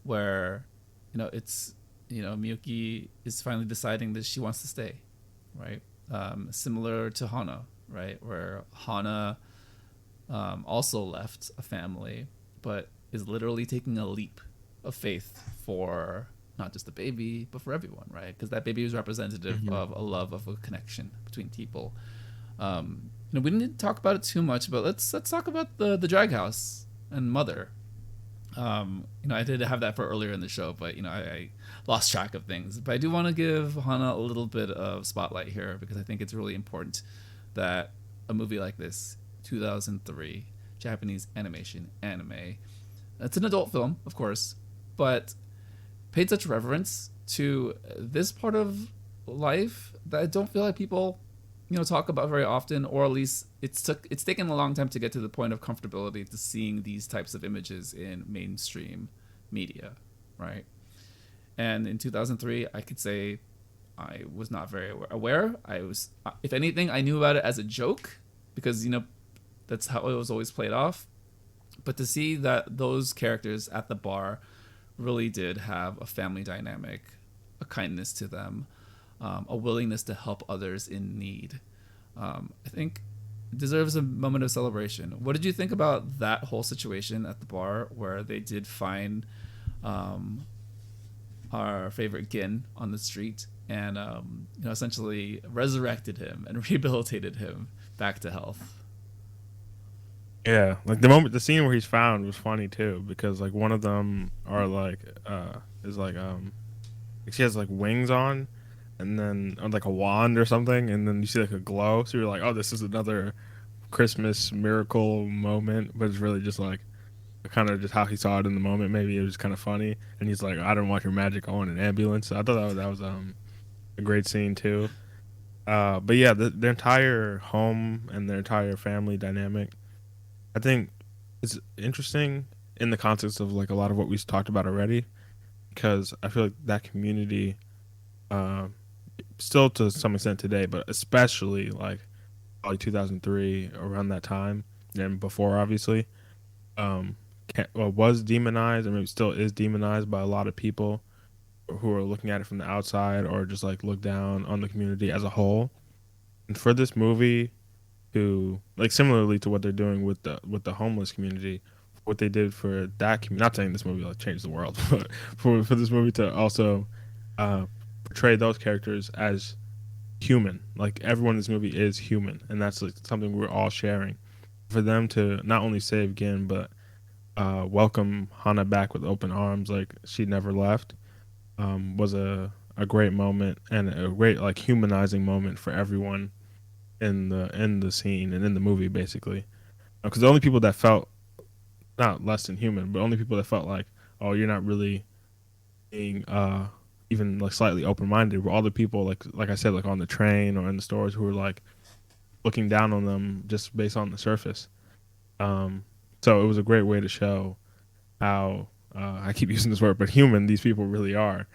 where it's Miyuki is finally deciding that she wants to stay, right? Similar to Hana, right, where Hana also left a family, but is literally taking a leap of faith for not just the baby, but for everyone, right? Because that baby is representative of a love, of a connection between people. We didn't talk about it too much, but let's talk about the drag house and mother. I did have that for earlier in the show, but I lost track of things. But I do want to give Hana a little bit of spotlight here because I think it's really important that a movie like this, 2003 Japanese animation anime, it's an adult film, of course, but paid such reverence to this part of life that I don't feel like people talk about very often, or at least it's taken a long time to get to the point of comfortability to seeing these types of images in mainstream media, right? And in 2003, I could say I was not very aware. I was, if anything, I knew about it as a joke because that's how it was always played off. But to see that those characters at the bar really did have a family dynamic, a kindness to them, a willingness to help others in need, I think deserves a moment of celebration. What did you think about that whole situation at the bar where they did find our favorite Gin on the street and essentially resurrected him and rehabilitated him back to health? Yeah, like the scene where he's found was funny too because like one of them are like is she has like wings on and then on like a wand or something and then you see like a glow so you're like, oh, this is another Christmas miracle moment, but it's really just like kind of just how he saw it in the moment. Maybe it was kind of funny and he's like, I don't want your magic, I want an ambulance. So I thought that was a great scene too. But yeah, the entire home and their entire family dynamic, I think it's interesting in the context of like a lot of what we've talked about already, because I feel like that community, uh, still to some extent today, but especially like probably 2003 around that time and before, obviously, was demonized and maybe still is demonized by a lot of people who are looking at it from the outside or just like look down on the community as a whole. And for this movie to like similarly to what they're doing with the homeless community, what they did for that community. Not saying this movie like changed the world, but for this movie to also portray those characters as human. Like everyone in this movie is human, and that's like something we're all sharing. For them to not only save Gin, but welcome Hana back with open arms, like she never left, was a great moment and a great like humanizing moment for everyone in the scene and in the movie, basically. Because the only people that felt not less than human, but only people that felt like, oh, you're not really being even like slightly open minded, were all the people like I said, like on the train or in the stores who were like looking down on them just based on the surface. So it was a great way to show how I keep using this word, but human these people really are.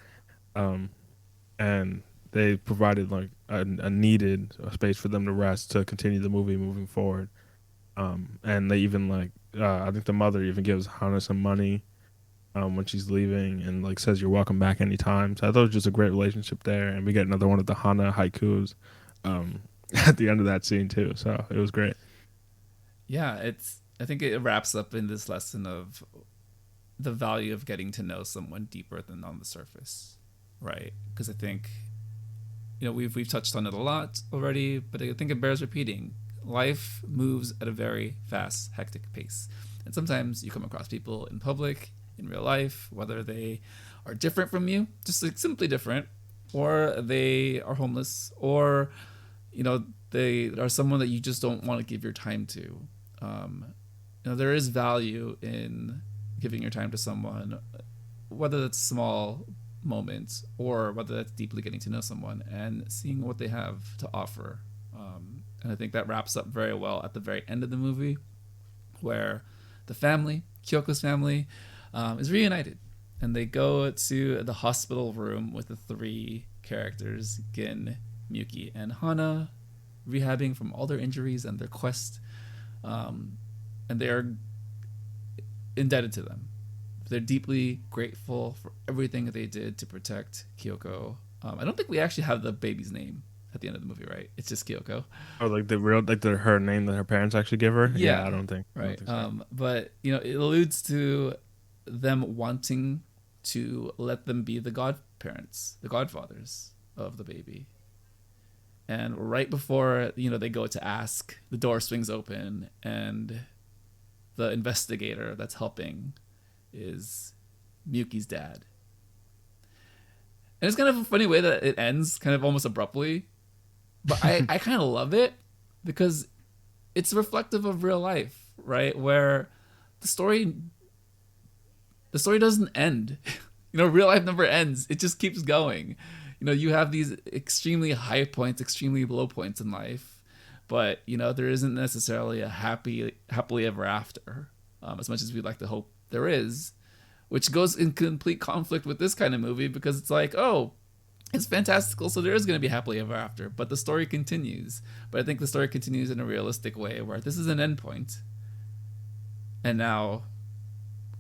And they provided like a needed space for them to rest to continue the movie moving forward. And they even like I think the mother even gives Hana some money when she's leaving and like says you're welcome back anytime. So I thought it was just a great relationship there, and we get another one of the Hana haikus at the end of that scene too. So it was great. Yeah, it's. I think it wraps up in this lesson of the value of getting to know someone deeper than on the surface, right? Because I think we've touched on it a lot already, but I think it bears repeating. Life moves at a very fast, hectic pace, and sometimes you come across people in public, in real life, whether they are different from you, just like simply different, or they are homeless, or they are someone that you just don't want to give your time to. Um, there is value in giving your time to someone, whether that's small moments or whether that's deeply getting to know someone and seeing what they have to offer. And I think that wraps up very well at the very end of the movie, where the family, Kyoko's family, is reunited, and they go to the hospital room with the three characters, Gin, Miyuki, and Hana, rehabbing from all their injuries and their quest. And they are indebted to them. They're deeply grateful for everything that they did to protect Kyoko. I don't think we actually have the baby's name at the end of the movie, right? It's just Kyoko. Oh, like the real, like her name that her parents actually give her. Yeah, Yeah, I don't right. think so. But it alludes to them wanting to let them be the godparents, the godfathers of the baby. And right before they go to ask, the door swings open, and the investigator that's helping is Miyuki's dad. And it's kind of a funny way that it ends, kind of almost abruptly. But I kind of love it because it's reflective of real life, right? Where the story doesn't end. Real life never ends. It just keeps going. You have these extremely high points, extremely low points in life, but there isn't necessarily a happily ever after, as much as we'd like to hope there is, which goes in complete conflict with this kind of movie because it's like, oh, it's fantastical, so there is going to be happily ever after, but the story continues. But I think the story continues in a realistic way where this is an endpoint, and now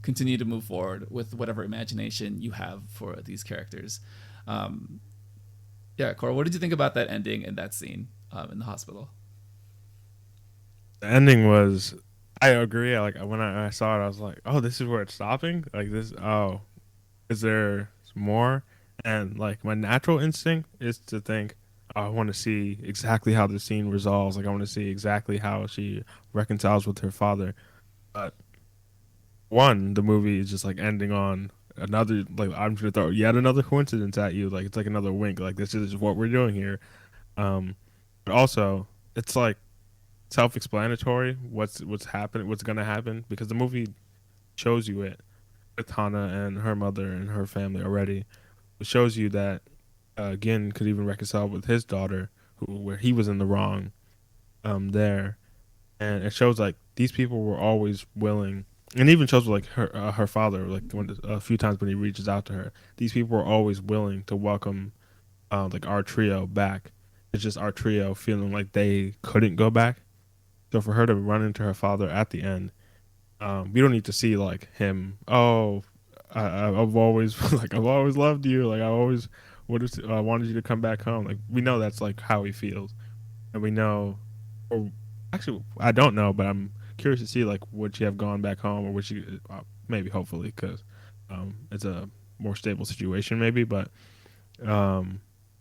continue to move forward with whatever imagination you have for these characters. Yeah, Cora, what did you think about that ending and that scene in the hospital? The ending was, I agree. Like when I saw it, I was like, oh, this is where it's stopping. Like this. Oh, is there more? And like my natural instinct is to think, oh, I want to see exactly how the scene resolves. Like I want to see exactly how she reconciles with her father. But one, the movie is just like ending on another. Like I'm gonna throw yet another coincidence at you. Like it's like another wink. Like this is what we're doing here. But also, it's like self-explanatory. What's happening? What's gonna happen? Because the movie shows you it with Hana and her mother and her family already. It shows you that Gin could even reconcile with his daughter, where he was in the wrong there, and it shows like these people were always willing, and even shows like her father, like a few times when he reaches out to her, these people were always willing to welcome like our trio back. It's just our trio feeling like they couldn't go back. So for her to run into her father at the end, we don't need to see like him. Oh, I've always I've always loved you. Like I always wanted you to come back home. Like we know that's like how he feels, and we know, or actually I don't know, but I'm curious to see like would she have gone back home or would she maybe hopefully because it's a more stable situation maybe, but I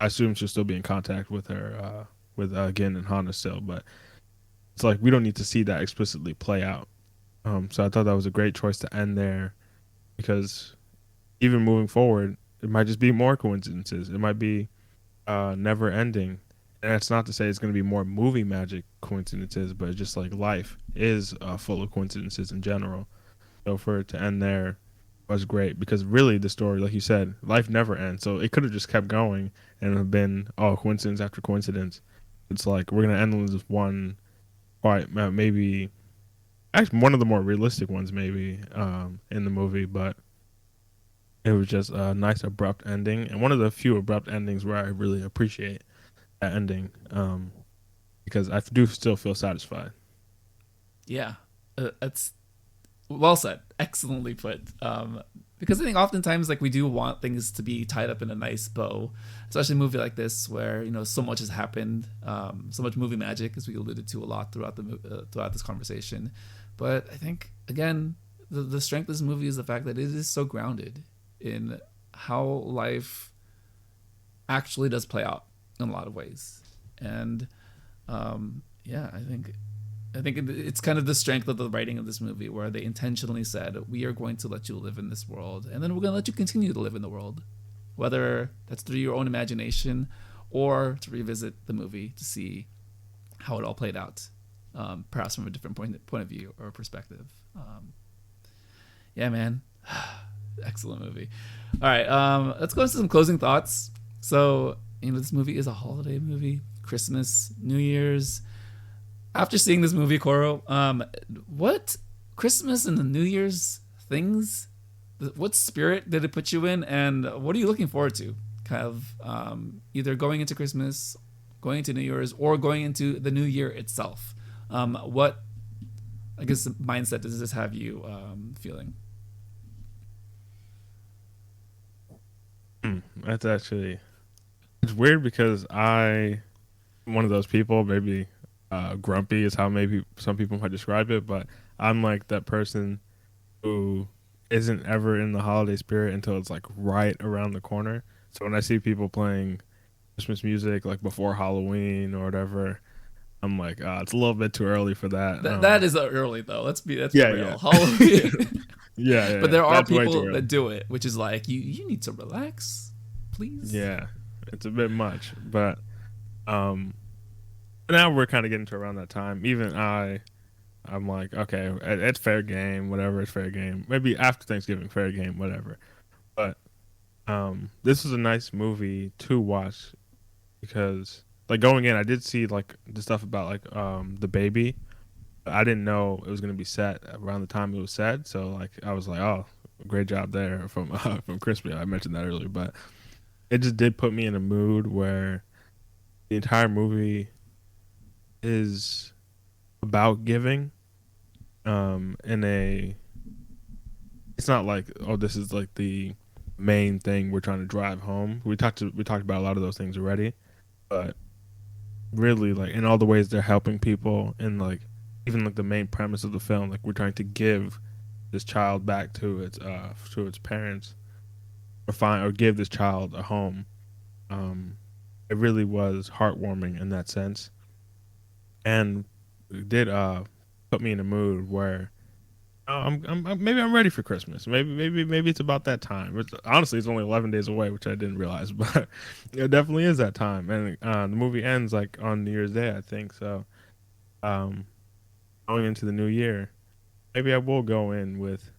assume she'll still be in contact with her with Gin and Hana still, but it's like we don't need to see that explicitly play out. So I thought that was a great choice to end there because even moving forward, it might just be more coincidences. It might be never ending. And that's not to say it's going to be more movie magic coincidences, but it's just like life is full of coincidences in general. So for it to end there was great because really the story, like you said, life never ends. So it could have just kept going and have been coincidence after coincidence. It's like we're going to end with this one, quite maybe actually one of the more realistic ones maybe in the movie, but it was just a nice abrupt ending and one of the few abrupt endings where I really appreciate that ending because I do still feel satisfied. Yeah, that's well said, excellently put. because I think oftentimes like we do want things to be tied up in a nice bow, especially a movie like this where so much has happened, so much movie magic, as we alluded to a lot throughout this conversation. But I think again, the strength of this movie is the fact that it is so grounded in how life actually does play out in a lot of ways. And yeah, I think it's kind of the strength of the writing of this movie, where they intentionally said, we are going to let you live in this world, and then we're going to let you continue to live in the world, whether that's through your own imagination or to revisit the movie to see how it all played out, perhaps from a different point of view or perspective. Yeah, man. Excellent movie. All right, let's go into some closing thoughts. So, this movie is a holiday movie, Christmas, New Year's. After seeing this movie, Koro, what Christmas and the New Year's things, what spirit did it put you in, and what are you looking forward to? Kind of either going into Christmas, going into New Year's, or going into the new year itself. What, I guess, mindset does this have you feeling? That's actually, it's weird because I'm one of those people, maybe grumpy is how maybe some people might describe it, but I'm like that person who isn't ever in the holiday spirit until it's like right around the corner. So when I see people playing Christmas music like before Halloween or whatever, I'm like, it's a little bit too early for that. That is early though. Let's be real. Yeah. Halloween. yeah. But there are That's people that do it, which is like, you need to relax, please. Yeah, it's a bit much, but now we're kind of getting to around that time. Even I'm like, okay, it's fair game, whatever. It's fair game. Maybe after Thanksgiving, fair game, whatever. But this is a nice movie to watch because, like, going in, I did see like the stuff about like the baby. I didn't know it was gonna be set around the time it was set, so like I was like, oh, great job there from Crispy. I mentioned that earlier, but it just did put me in a mood where the entire movie is about giving. It's not like, oh, this is like the main thing we're trying to drive home. We talked about a lot of those things already, but really, like, in all the ways they're helping people, and like even like the main premise of the film, like we're trying to give this child back to its parents, or give this child a home. It really was heartwarming in that sense, and it did put me in a mood where maybe I'm ready for Christmas. Maybe it's about that time. Honestly, it's only 11 days away, which I didn't realize, but it definitely is that time. And the movie ends like on New Year's Day, I think. So, going into the new year, maybe I will go in with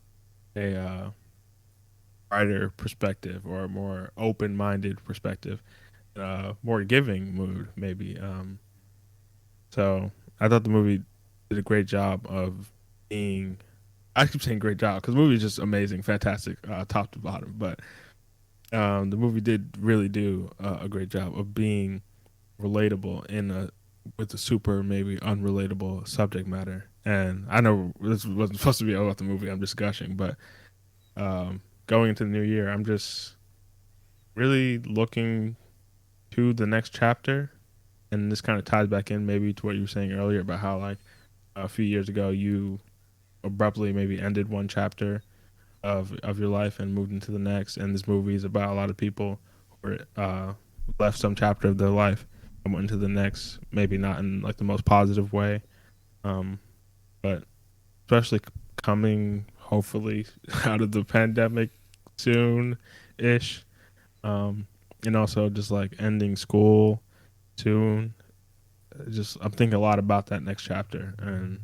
a brighter perspective or a more open-minded perspective, more giving mood, maybe. So I thought the movie did a great job of being. I keep saying great job because the movie is just amazing, fantastic, top to bottom. But the movie did really do a great job of being relatable with a super maybe unrelatable subject matter. And I know this wasn't supposed to be about the movie I'm just gushing, but going into the new year, I'm just really looking to the next chapter. And this kind of ties back in maybe to what you were saying earlier about how like a few years ago you abruptly maybe ended one chapter of your life and moved into the next, and this movie is about a lot of people who left some chapter of their life and went into the next, maybe not in like the most positive way, but especially coming hopefully out of the pandemic soon ish, and also just like ending school soon. Just I'm thinking a lot about that next chapter, and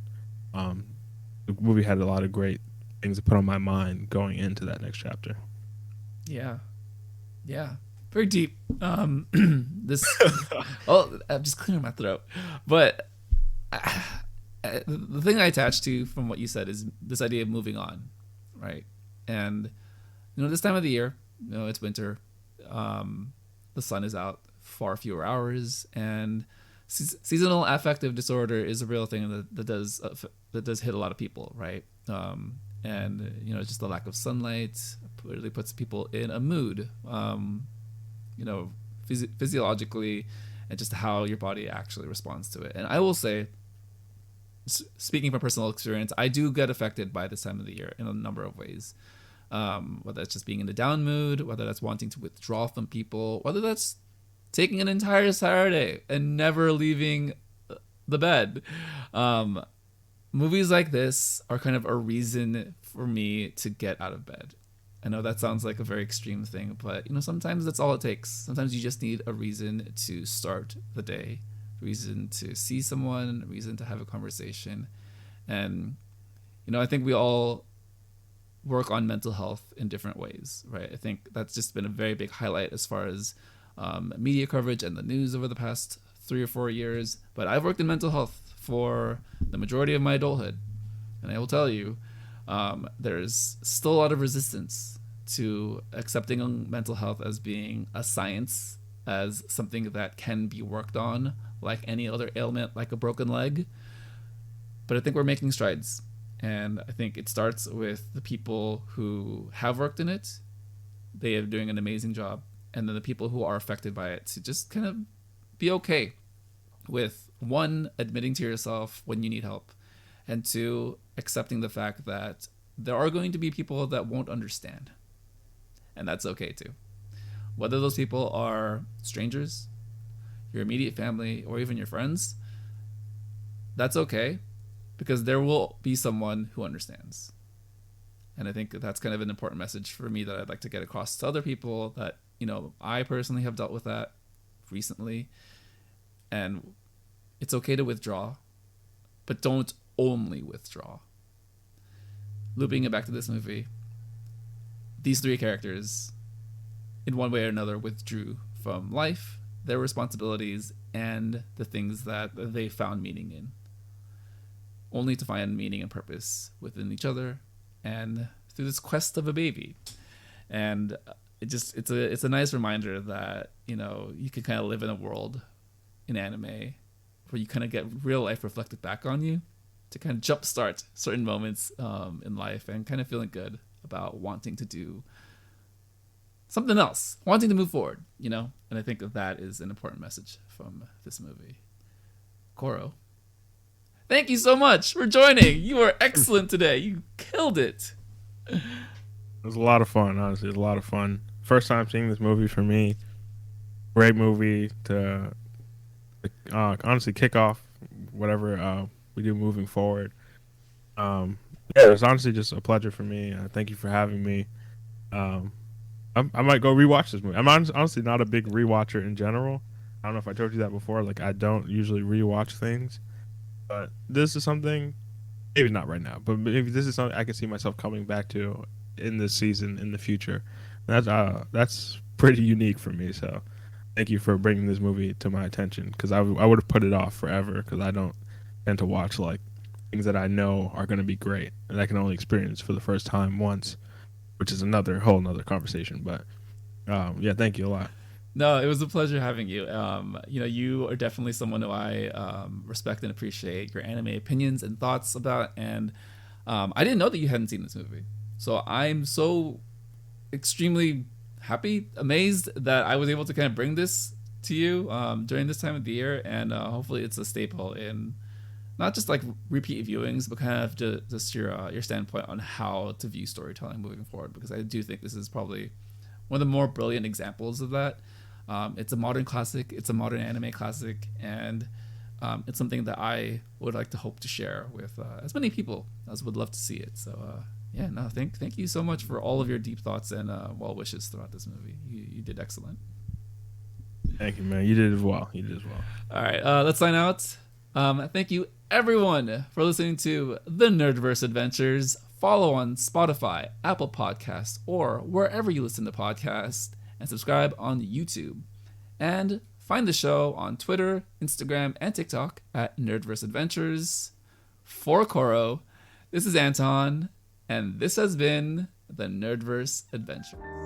the movie had a lot of great things to put on my mind going into that next chapter. Yeah, very deep. This, oh, I'm just clearing my throat. But the thing I attached to from what you said is this idea of moving on, right? And this time of the year, it's winter. The sun is out far fewer hours, and seasonal affective disorder is a real thing that does hit a lot of people, right? and just the lack of sunlight really puts people in a mood, physiologically, and just how your body actually responds to it. And I will say, speaking from personal experience, I do get affected by this time of the year in a number of ways. Whether it's just being in a down mood, whether that's wanting to withdraw from people, whether that's taking an entire Saturday and never leaving the bed. Movies like this are kind of a reason for me to get out of bed. I know that sounds like a very extreme thing, but sometimes that's all it takes. Sometimes you just need a reason to start the day, a reason to see someone, a reason to have a conversation. And I think we all work on mental health in different ways, right? I think that's just been a very big highlight as far as media coverage and the news over the past 3 or 4 years. But I've worked in mental health for the majority of my adulthood, and I will tell you, there's still a lot of resistance to accepting mental health as being a science, as something that can be worked on like any other ailment, like a broken leg. But I think we're making strides, and I think it starts with the people who have worked in it. They are doing an amazing job. And then the people who are affected by it to just kind of be okay with, one, admitting to yourself when you need help, and two, accepting the fact that there are going to be people that won't understand. And that's okay too. Whether those people are strangers, your immediate family, or even your friends, that's okay, because there will be someone who understands. And I think that's kind of an important message for me that I'd like to get across to other people, that I personally have dealt with that recently, and it's okay to withdraw, but don't only withdraw. Looping it back to this movie, these 3 characters, in one way or another, withdrew from life, their responsibilities, and the things that they found meaning in, only to find meaning and purpose within each other and through this quest of a baby. And it's a nice reminder that you can kind of live in a world in anime where you kind of get real life reflected back on you to kind of jumpstart certain moments in life, and kind of feeling good about wanting to do something else, wanting to move forward, and I think that is an important message from this movie. Koro, thank you so much for joining. You were excellent today. You killed it. It was a lot of fun, honestly. It was a lot of fun. First time seeing this movie for me. Great movie to honestly kick off whatever we do moving forward. Yeah, it was honestly just a pleasure for me. Thank you for having me. I might go rewatch this movie. I'm honestly not a big rewatcher in general. I don't know if I told you that before. Like, I don't usually rewatch things, but this is something, maybe not right now, but maybe this is something I can see myself coming back to in this season in the future. That's pretty unique for me. So thank you for bringing this movie to my attention, because I would have put it off forever, because I don't tend to watch like things that I know are going to be great and I can only experience for the first time once, which is whole nother conversation. But yeah, thank you a lot. No, it was a pleasure having you. You are definitely someone who I respect and appreciate your anime opinions and thoughts about. And I didn't know that you hadn't seen this movie. So I'm so extremely happy, amazed that I was able to kind of bring this to you during this time of the year. And hopefully it's a staple in not just like repeat viewings, but kind of just your standpoint on how to view storytelling moving forward. Because I do think this is probably one of the more brilliant examples of that. It's a modern classic. It's a modern anime classic. And it's something that I would like to hope to share with as many people as would love to see it. So yeah, no, thank you so much for all of your deep thoughts and well wishes throughout this movie. You did excellent. Thank you, man. You did as well. All right, let's sign out. Thank you, everyone, for listening to the Nerdverse Adventures. Follow on Spotify, Apple Podcasts, or wherever you listen to podcasts, and subscribe on YouTube. And find the show on Twitter, Instagram, and TikTok at Nerdverse Adventures. For Koro, this is Anton, and this has been the Nerdverse Adventures.